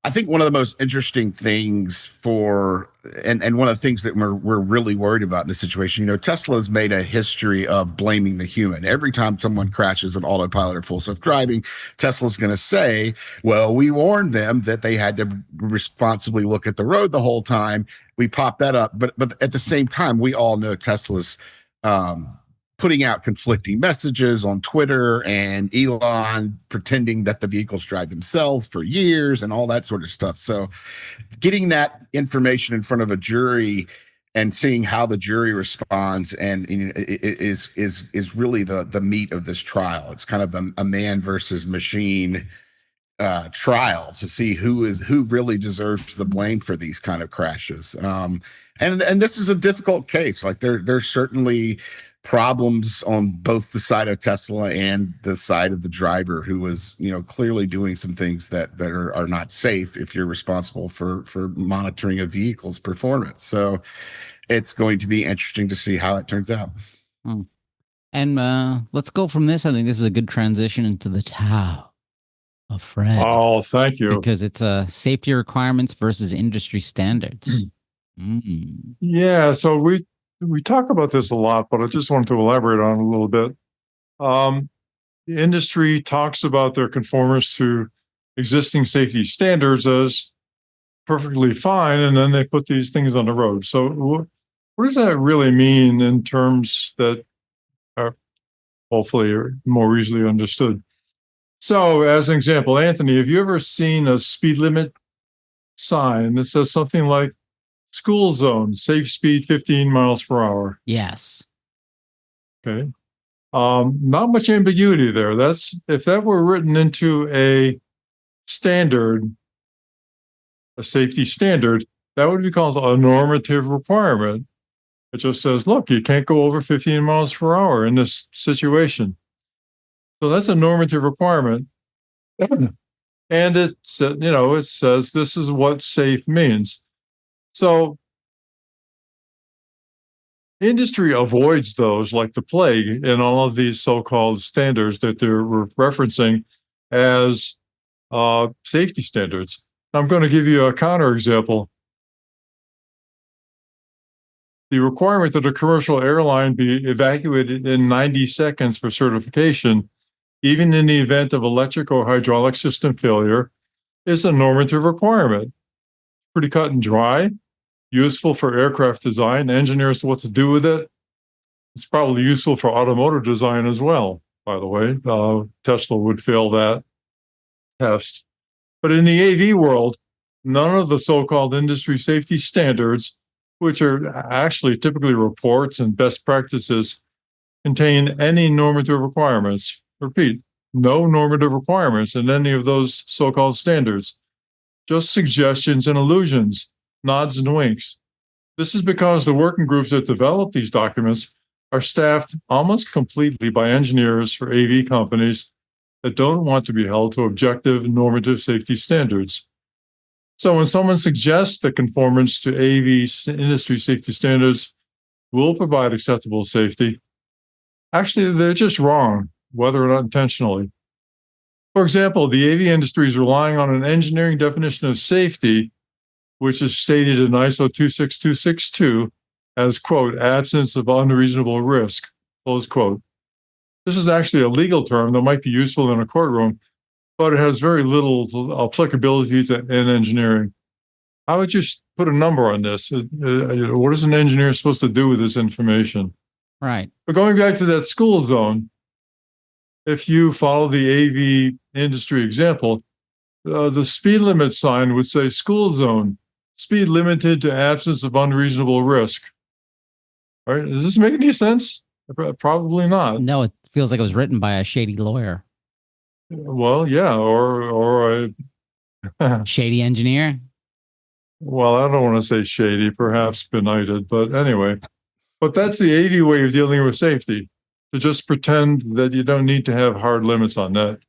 I think one of the most interesting things and one of the things that we're really worried about in this situation, you know, Tesla's made a history of blaming the human. Every time someone crashes an autopilot or full self-driving, Tesla's going to say, well, we warned them that they had to responsibly look at the road the whole time. We popped that up. But at the same time, we all know Tesla's putting out conflicting messages on Twitter and Elon pretending that the vehicles drive themselves for years and all that sort of stuff. So getting that information in front of a jury and seeing how the jury responds and is really the meat of this trial. It's kind of a man versus machine trial to see who really deserves the blame for these kind of crashes. And this is a difficult case. Like there's certainly problems on both the side of Tesla and the side of the driver who was, you know, clearly doing some things that are not safe if you're responsible for monitoring a vehicle's performance. So it's going to be interesting to see how it turns out. And let's go from this. I think this is a good transition into the Tao of Fred. Oh, thank you. Because it's safety requirements versus industry standards. Yeah, so we talk about this a lot, but I just wanted to elaborate on it a little bit. The industry talks about their conformance to existing safety standards as perfectly fine, and then they put these things on the road. So what does that really mean in terms that are hopefully are more easily understood? So as an example, Anthony, have you ever seen a speed limit sign that says something like school zone, safe speed 15 miles per hour? Yes. Okay. Not much ambiguity there. That's, if that were written into a standard, a safety standard, that would be called a normative requirement. It just says, look, you can't go over 15 miles per hour in this situation. So that's a normative requirement. And it's, you know, it says this is what safe means. So industry avoids those like the plague in all of these so-called standards that they're referencing as safety standards. I'm going to give you a counterexample. The requirement that a commercial airline be evacuated in 90 seconds for certification, even in the event of electric or hydraulic system failure, is a normative requirement. Pretty cut and dry, useful for aircraft design. Engineers know what to do with it. It's probably useful for automotive design as well, by the way. Tesla would fail that test. But in the AV world, none of the so-called industry safety standards, which are actually typically reports and best practices, contain any normative requirements. Repeat, no normative requirements in any of those so-called standards. Just suggestions and allusions, nods and winks. This is because the working groups that develop these documents are staffed almost completely by engineers for AV companies that don't want to be held to objective normative safety standards. So when someone suggests that conformance to AV industry safety standards will provide acceptable safety, actually, they're just wrong, whether or not intentionally. For example, the AV industry is relying on an engineering definition of safety, which is stated in ISO 26262 as, quote, absence of unreasonable risk, close quote. This is actually a legal term that might be useful in a courtroom, but it has very little applicability in engineering. How would you put a number on this? What is an engineer supposed to do with this information? Right. But going back to that school zone, if you follow the AV industry example, the speed limit sign would say school zone, speed limited to absence of unreasonable risk. All right? Does this make any sense? Probably not. No, it feels like it was written by a shady lawyer. Well, yeah, or a shady engineer. Well, I don't want to say shady, perhaps benighted, but anyway. But that's the AV way of dealing with safety, to just pretend that you don't need to have hard limits on that.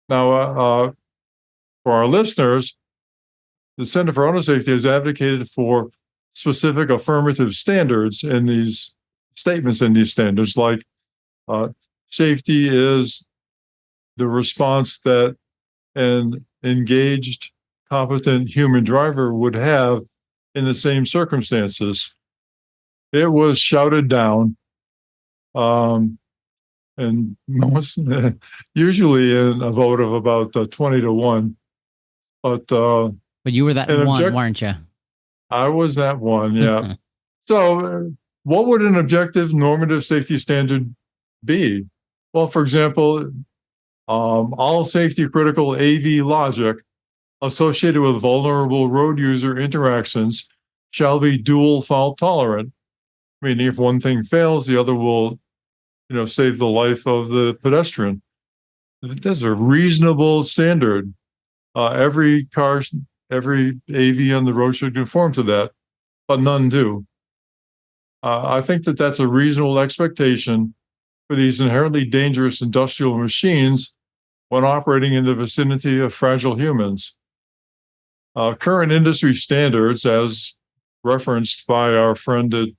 Now, for our listeners, the Center for Auto Safety has advocated for specific affirmative standards in these statements, in these standards, like safety is the response that an engaged, competent human driver would have in the same circumstances. It was shouted down, and most usually in a vote of about 20-1. But you were that one, weren't you? I was that one, yeah. So, what would an objective normative safety standard be? Well, for example, all safety critical AV logic associated with vulnerable road user interactions shall be dual fault tolerant, meaning if one thing fails, the other will, save the life of the pedestrian. That's a reasonable standard. Every car, every AV on the road should conform to that, but none do. I think that that's a reasonable expectation for these inherently dangerous industrial machines when operating in the vicinity of fragile humans. Current industry standards, as referenced by our friend at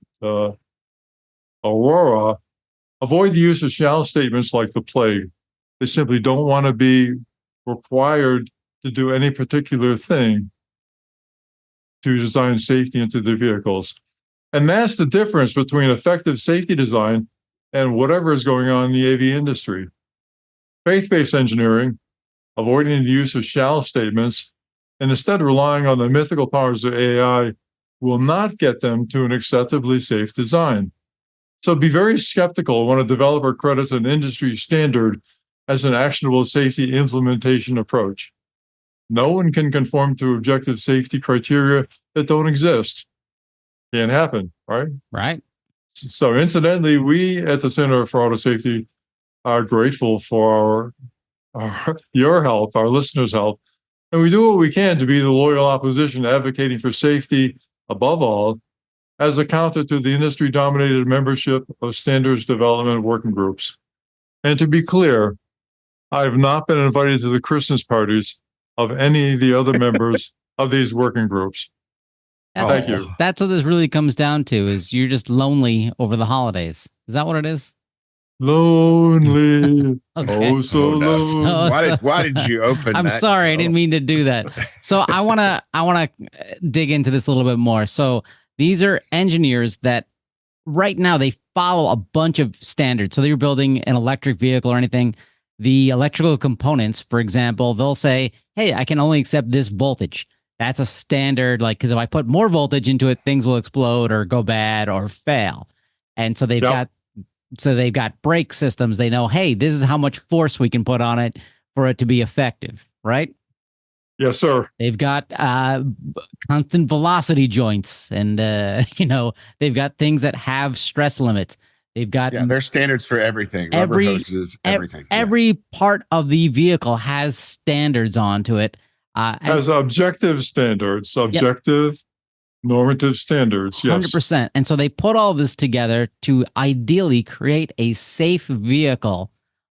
Aurora, avoid the use of shall statements like the plague. They simply don't want to be required to do any particular thing to design safety into the vehicles. And that's the difference between effective safety design and whatever is going on in the AV industry. Faith-based engineering, avoiding the use of shall statements, and instead relying on the mythical powers of AI, will not get them to an acceptably safe design. So be very skeptical when a developer credits an industry standard as an actionable safety implementation approach. No one can conform to objective safety criteria that don't exist. Can't happen, right? Right. So incidentally, we at the Center for Auto Safety are grateful for your help, our listeners' help, and we do what we can to be the loyal opposition advocating for safety above all, as a counter to the industry-dominated membership of standards development working groups. And to be clear, I have not been invited to the Christmas parties of any of the other members of these working groups. Thank you. That's what this really comes down to, is you're just lonely over the holidays. Is that what it is? Lonely. Okay. Oh, so lonely. Why did you open I'm that sorry, show? I didn't mean to do that. So I wanna dig into this a little bit more. So these are engineers that right now they follow a bunch of standards. So they're building an electric vehicle or anything. The electrical components, for example, they'll say, hey, I can only accept this voltage. That's a standard, like, because if I put more voltage into it, things will explode or go bad or fail. And so they've got brake systems. They know, hey, this is how much force we can put on it for it to be effective, right? Yes, sir. They've got constant velocity joints, and they've got things that have stress limits. They've got there's standards for everything. Rubber hoses, everything. Every part of the vehicle has standards onto it. Has objective standards. Objective Normative standards, yes. 100%. And so they put all this together to ideally create a safe vehicle,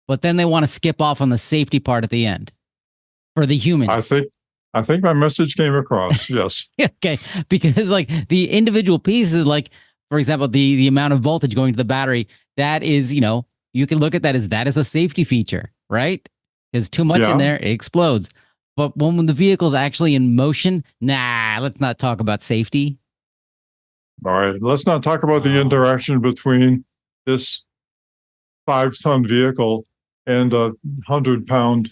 but then they want to skip off on the safety part at the end for the humans. I think my message came across. Yes. Okay, because like the individual pieces, like for example, the amount of voltage going to the battery, that is, you can look at that as a safety feature, right? Because too much in there, it explodes. But when the vehicle's actually in motion, let's not talk about safety. All right, let's not talk about the interaction between this 5-ton vehicle and a 100-pound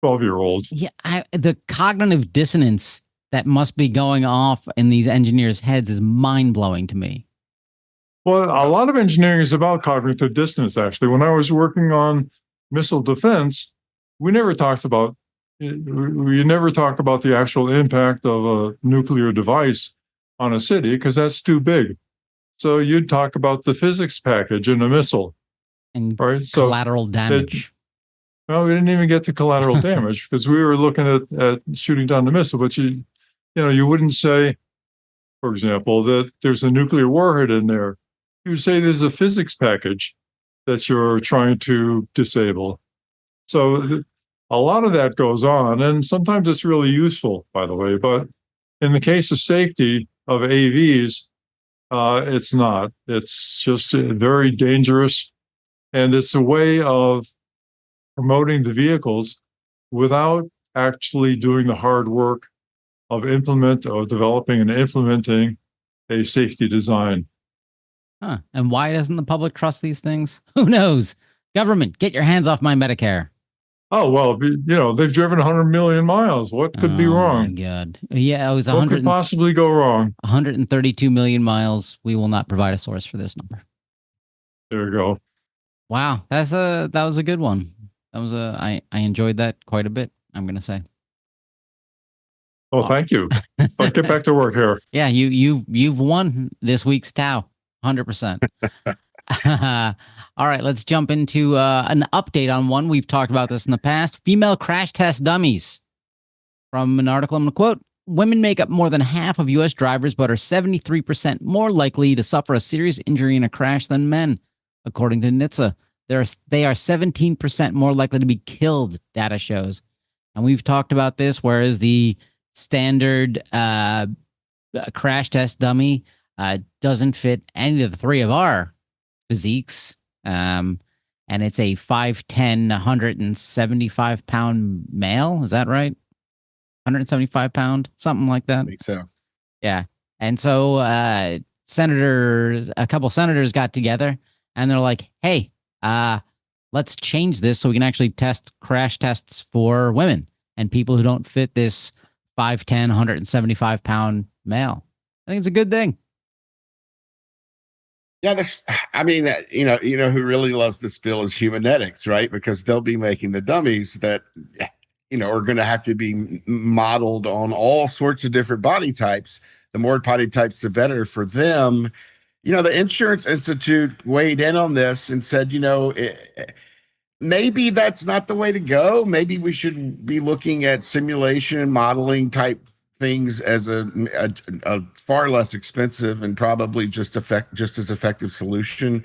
12-year-old. Yeah, the cognitive dissonance that must be going off in these engineers' heads is mind-blowing to me. Well, a lot of engineering is about cognitive dissonance, actually. When I was working on missile defense, we never talk about the actual impact of a nuclear device on a city because that's too big. So you'd talk about the physics package in a missile. And right? collateral damage. No, we didn't even get to collateral damage because we were looking at shooting down the missile. But you wouldn't say, for example, that there's a nuclear warhead in there. You would say there's a physics package that you're trying to disable. So a lot of that goes on, and sometimes it's really useful, by the way. But in the case of safety of AVs, it's not. It's just very dangerous, and it's a way of promoting the vehicles without actually doing the hard work of developing and implementing a safety design. And why doesn't the public trust these things? Who knows? Government, get your hands off my Medicare. Oh, well, they've driven 100 million miles. What could be wrong? Oh, my God. Yeah, it was What could possibly go wrong? 132 million miles. We will not provide a source for this number. There you go. Wow, that was a good one. I enjoyed that quite a bit, I'm going to say. Oh, thank you. But get back to work here. Yeah, you've won this week's Tau, 100%. All right, let's jump into an update on one. We've talked about this in the past. Female crash test dummies. From an article, I'm going to quote, women make up more than half of U.S. drivers, but are 73% more likely to suffer a serious injury in a crash than men. According to NHTSA, they are 17% more likely to be killed, data shows. And we've talked about this, whereas the standard crash test dummy doesn't fit any of the three of our physiques. And it's a 5'10", 175-pound male. Is that right? 175 pound, something like that. I think so. Yeah. And so a couple senators got together and they're like, hey, let's change this so we can actually test crash tests for women and people who don't fit this 5'10", 175-pound male. I think it's a good thing. Yeah, who really loves this bill is Humanetics, right? Because they'll be making the dummies that, are going to have to be modeled on all sorts of different body types. The more body types, the better for them. The Insurance Institute weighed in on this and said, maybe that's not the way to go. Maybe we should be looking at simulation modeling type things as a far less expensive and probably just as effective solution.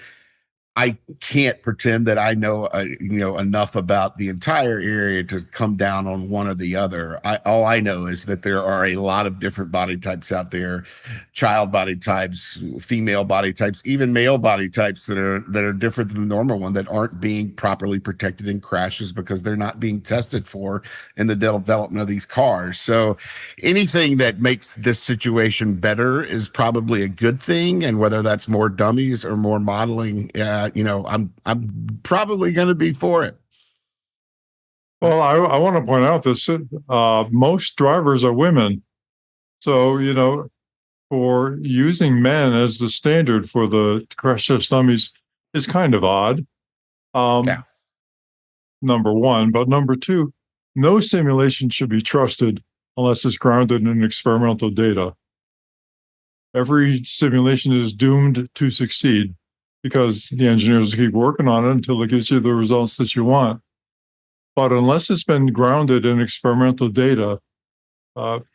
I can't pretend that I know enough about the entire area to come down on one or the other. All I know is that there are a lot of different body types out there, child body types, female body types, even male body types that are different than the normal one, that aren't being properly protected in crashes because they're not being tested for in the development of these cars. So anything that makes this situation better is probably a good thing, and whether that's more dummies or more modeling, I'm probably going to be for it. Well, I want to point out this: most drivers are women, so for using men as the standard for the crash test dummies is kind of odd. Yeah. Number one, but number two, no simulation should be trusted unless it's grounded in experimental data. Every simulation is doomed to succeed, because the engineers keep working on it until it gives you the results that you want. But unless it's been grounded in experimental data,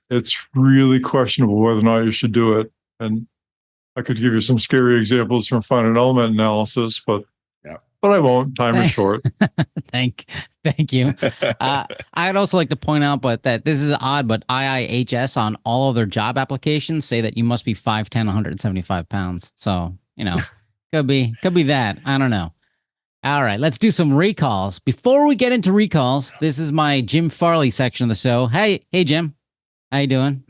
It's really questionable whether or not you should do it. And I could give you some scary examples from finite element analysis, but I won't. Time is short. Thank you. I'd also like to point out, but that this is odd, but IIHS on all of their job applications say that you must be 5'10", 175 pounds. So, could be that. I don't know. All right, let's do some recalls. Before we get into recalls, this is my Jim Farley section of the show. Hey, Jim. How you doing?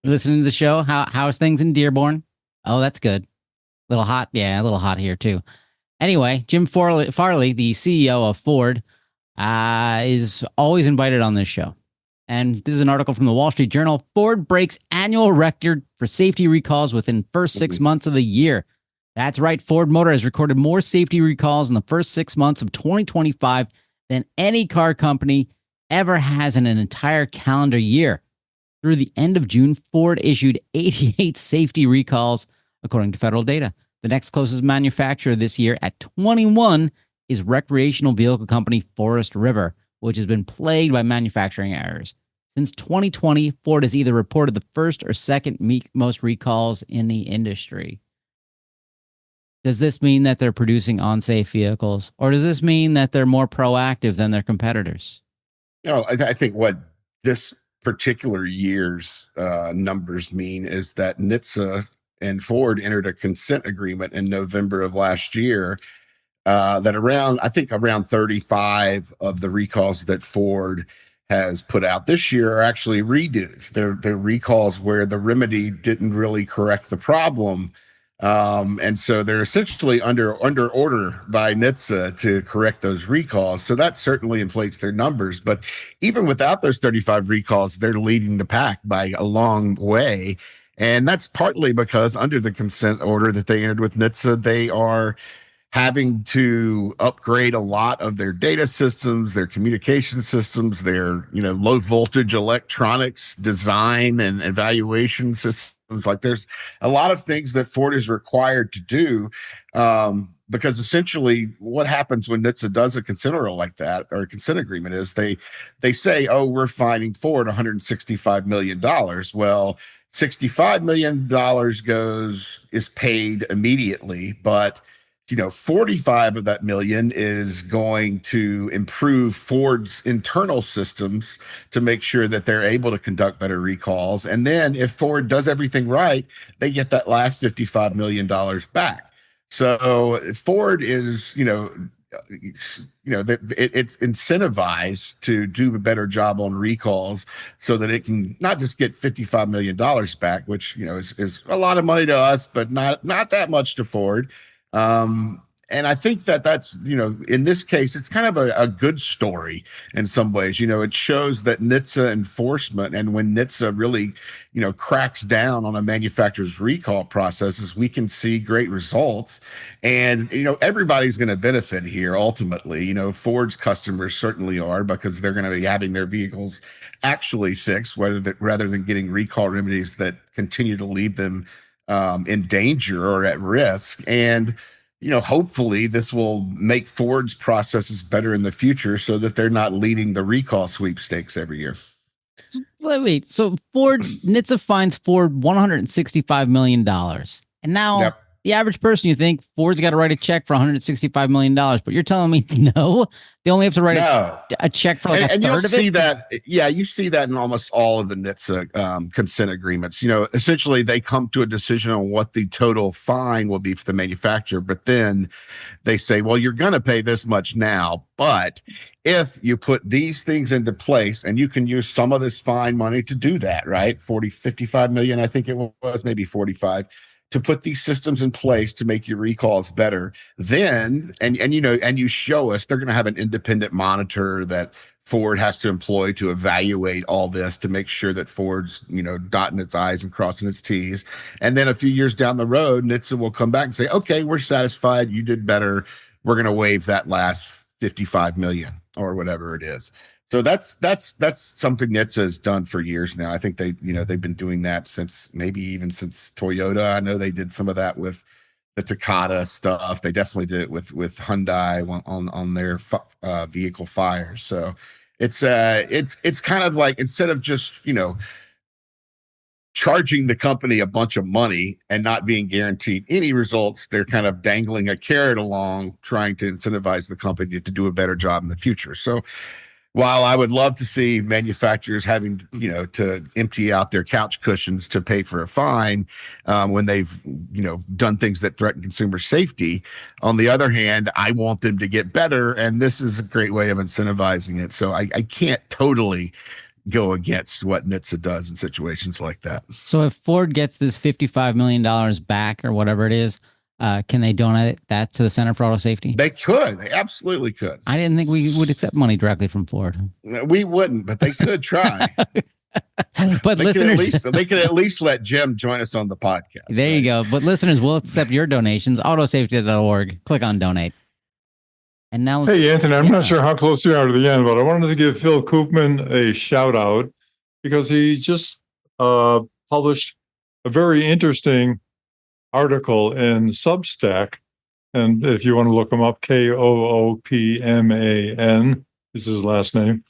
Listening to the show? How's things in Dearborn? Oh, that's good. Little hot. Yeah, a little hot here too. Anyway, Jim Farley, the CEO of Ford, is always invited on this show. And this is an article from the Wall Street Journal. Ford breaks annual record for safety recalls within first 6 months of the year. That's right. Ford Motor has recorded more safety recalls in the first 6 months of 2025 than any car company ever has in an entire calendar year. Through the end of June, Ford issued 88 safety recalls, according to federal data. The next closest manufacturer this year at 21 is recreational vehicle company Forest River, which has been plagued by manufacturing errors. Since 2020, Ford has either reported the first or second most recalls in the industry. Does this mean that they're producing unsafe vehicles, or does this mean that they're more proactive than their competitors? I think what this particular year's numbers mean is that NHTSA and Ford entered a consent agreement in November of last year that around 35 of the recalls that Ford has put out this year are actually redos. They're recalls where the remedy didn't really correct the problem. And so they're essentially under order by NHTSA to correct those recalls. So that certainly inflates their numbers. But even without those 35 recalls, they're leading the pack by a long way. And that's partly because under the consent order that they entered with NHTSA, they are having to upgrade a lot of their data systems, their communication systems, their low voltage electronics design and evaluation systems. Like there's a lot of things that Ford is required to do, because essentially what happens when NHTSA does a consent order like that, or a consent agreement, is they say, oh, we're fining Ford $165 million. Well, $65 million is paid immediately, but 45 of that million is going to improve Ford's internal systems to make sure that they're able to conduct better recalls. And then if Ford does everything right, they get that last $55 million back. So Ford is, it's incentivized to do a better job on recalls so that it can not just get $55 million back, which, is a lot of money to us, but not that much to Ford. And I think that's, in this case, it's kind of a good story in some ways. It shows that NHTSA enforcement, and when NHTSA really, cracks down on a manufacturer's recall processes, we can see great results. And, everybody's going to benefit here ultimately. Ford's customers certainly are, because they're going to be having their vehicles actually fixed, rather than getting recall remedies that continue to leave them in danger or at risk. And hopefully this will make Ford's processes better in the future so that they're not leading the recall sweepstakes every year. Wait, so NHTSA fines Ford $165 million. And now the average person, you think Ford's got to write a check for $165 million, but you're telling me no, they only have to write a check for like a third of it? See that. Yeah, you see that in almost all of the NHTSA consent agreements. Essentially they come to a decision on what the total fine will be for the manufacturer, but then they say, well, you're going to pay this much now, but if you put these things into place, and you can use some of this fine money to do that, right? 55 million, I think it was, maybe 45, to put these systems in place to make your recalls better. Then, and you show us, they're going to have an independent monitor that Ford has to employ to evaluate all this, to make sure that Ford's, dotting its I's and crossing its T's. And then a few years down the road, NHTSA will come back and say, okay, we're satisfied. You did better. We're going to waive that last 55 million or whatever it is. So that's something NHTSA has done for years now. I think they've been doing that since Toyota. I know they did some of that with the Takata stuff. They definitely did it with Hyundai on their vehicle fires. So It's kind of like, instead of just, charging the company a bunch of money and not being guaranteed any results, they're kind of dangling a carrot along, trying to incentivize the company to do a better job in the future. So while I would love to see manufacturers having, to empty out their couch cushions to pay for a fine when they've, done things that threaten consumer safety, on the other hand, I want them to get better. And this is a great way of incentivizing it. So I can't totally go against what NHTSA does in situations like that. So if Ford gets this $55 million back or whatever it is, can they donate that to the Center for Auto Safety? They could. They absolutely could. I didn't think we would accept money directly from Ford. We wouldn't, but they could try. But listeners, they could at least let Jim join us on the podcast. There you go. But listeners, we'll accept your donations. Autosafety.org. Click on donate. And now, hey, Anthony, I'm not sure how close you are to the end, but I wanted to give Phil Koopman a shout out because he just published a very interesting article in Substack. And if you want to look him up, Koopman is his last name,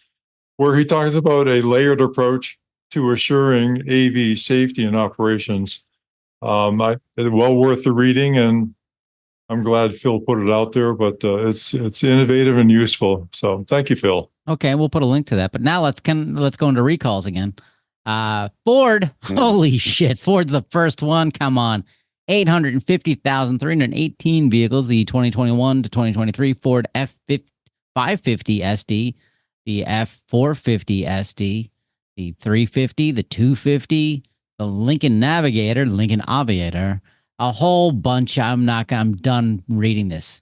where he talks about a layered approach to assuring AV safety and operations. It's well worth the reading, and I'm glad Phil put it out there, but it's innovative and useful. So thank you, Phil. Okay, we'll put a link to that. But now let's go into recalls again. Ford, holy shit, Ford's the first one. Come on. 850,318 vehicles, the 2021 to 2023 Ford F550 SD, the F450 SD, the 350, the 250, the Lincoln Navigator, Lincoln Aviator, a whole bunch. I'm done reading this.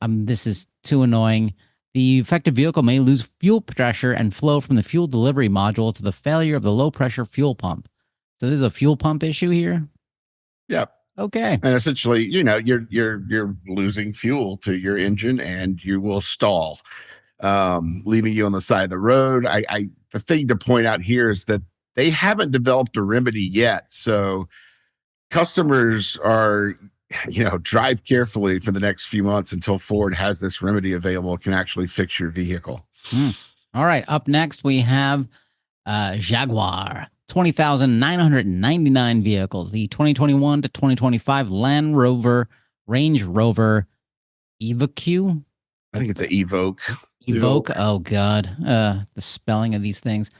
This is too annoying. The affected vehicle may lose fuel pressure and flow from the fuel delivery module to the failure of the low pressure fuel pump. So this is a fuel pump issue here. Yeah. Okay. And essentially, you're losing fuel to your engine and you will stall, leaving you on the side of the road. The thing to point out here is that they haven't developed a remedy yet. So customers are, drive carefully for the next few months until Ford has this remedy available, can actually fix your vehicle. All right. Up next, we have Jaguar. 20,999 vehicles. The 2021 to 2025 Land Rover Range Rover Evoque. I think it's an Evoque. Evoque. Oh God, the spelling of these things.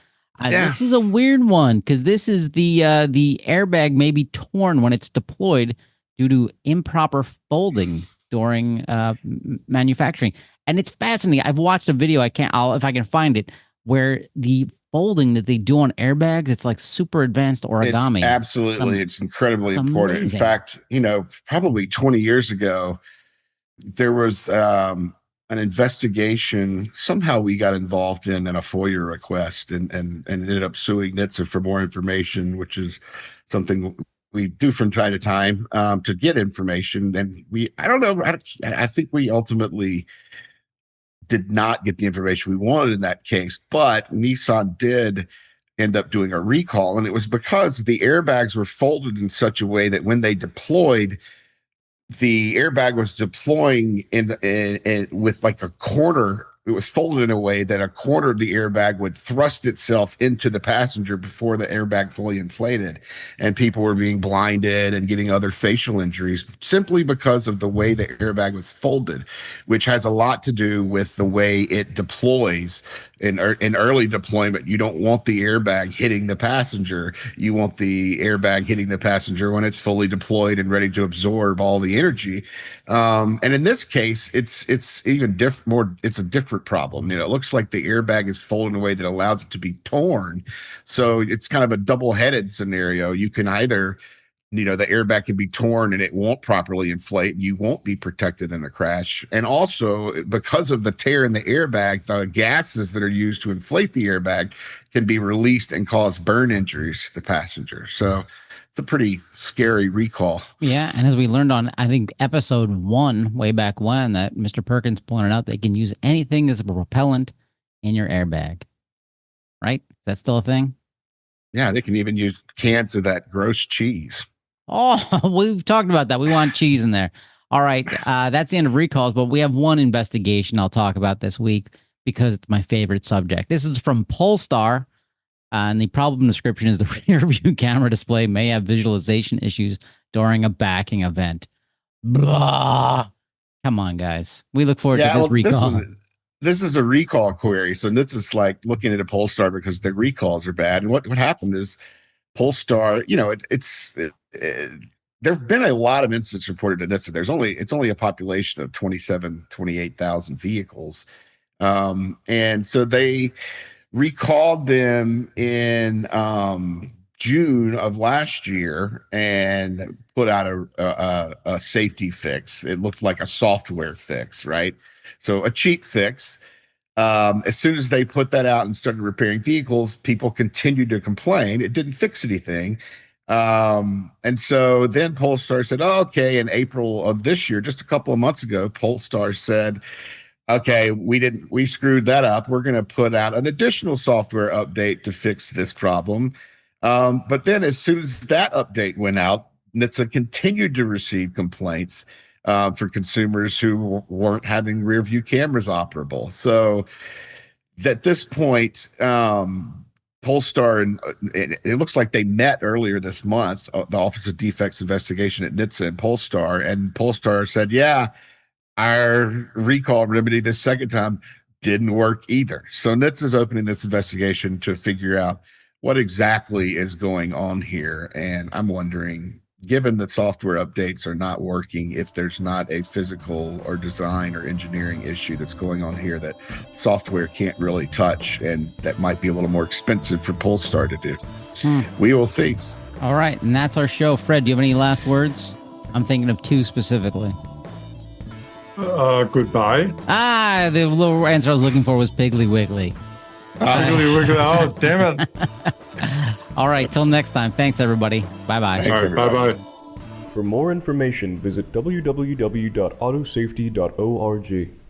This is a weird one because this is the airbag may be torn when it's deployed due to improper folding during manufacturing, and it's fascinating. I've watched a video. If I can find it, where the folding that they do on airbags, it's like super advanced origami. It's incredibly important. Amazing. In fact, probably 20 years ago, there was an investigation. Somehow we got involved in a FOIA request and ended up suing NHTSA for more information, which is something we do from time to time to get information. And I think we ultimately did not get the information we wanted in that case, but Nissan did end up doing a recall. And it was because the airbags were folded in such a way that when they deployed, the airbag was deploying in with like a corner. It was folded in a way that a corner of the airbag would thrust itself into the passenger before the airbag fully inflated. And people were being blinded and getting other facial injuries simply because of the way the airbag was folded, which has a lot to do with the way it deploys. In early deployment, you don't want the airbag hitting the passenger. You want the airbag hitting the passenger when it's fully deployed and ready to absorb all the energy. And in this case, it's even different. It's a different problem. It looks like the airbag is folded in a way that allows it to be torn. So it's kind of a double-headed scenario. You can either, the airbag can be torn and it won't properly inflate and you won't be protected in the crash. And also, because of the tear in the airbag, the gases that are used to inflate the airbag can be released and cause burn injuries to the passenger. So it's a pretty scary recall. Yeah, and as we learned on, I think, episode 1, way back when, that Mr. Perkins pointed out, they can use anything as a propellant in your airbag. Right? Is that still a thing? Yeah, they can even use cans of that gross cheese. Oh, we've talked about that. We want cheese in there. All right, that's the end of recalls, but we have one investigation I'll talk about this week. because it's my favorite subject. This is from Polestar. And the problem description is the rear view camera display may have visualization issues during a backing event. Blah. Come on, guys. We look forward to this recall. This is a recall query. So NHTSA is like looking at a Polestar because the recalls are bad. And what happened is Polestar, there have been a lot of incidents reported to NHTSA. It's only a population of 28,000 vehicles. And so they recalled them in June of last year and put out a safety fix. It looked like a software fix, right? So a cheap fix. As soon as they put that out and started repairing vehicles, people continued to complain. It didn't fix anything. And so then Polestar said, oh, okay, in April of this year, just a couple of months ago, Polestar said, okay, we screwed that up. We're going to put out an additional software update to fix this problem. But then as soon as that update went out, NHTSA continued to receive complaints for consumers who weren't having rear view cameras operable. So at this point, Polestar, and it looks like they met earlier this month, the Office of Defects Investigation at NHTSA and Polestar said, yeah, our recall remedy this second time didn't work either. So NHTSA is opening this investigation to figure out what exactly is going on here. And I'm wondering, given that software updates are not working, if there's not a physical or design or engineering issue that's going on here that software can't really touch, and that might be a little more expensive for Polestar to do. We will see. All right. And that's our show. Fred, do you have any last words? I'm thinking of two specifically. Goodbye. The little answer I was looking for was Piggly Wiggly. Piggly Wiggly. Oh, damn it. All right. Till next time. Thanks, everybody. Bye-bye. All right, bye-bye. For more information, visit www.autosafety.org.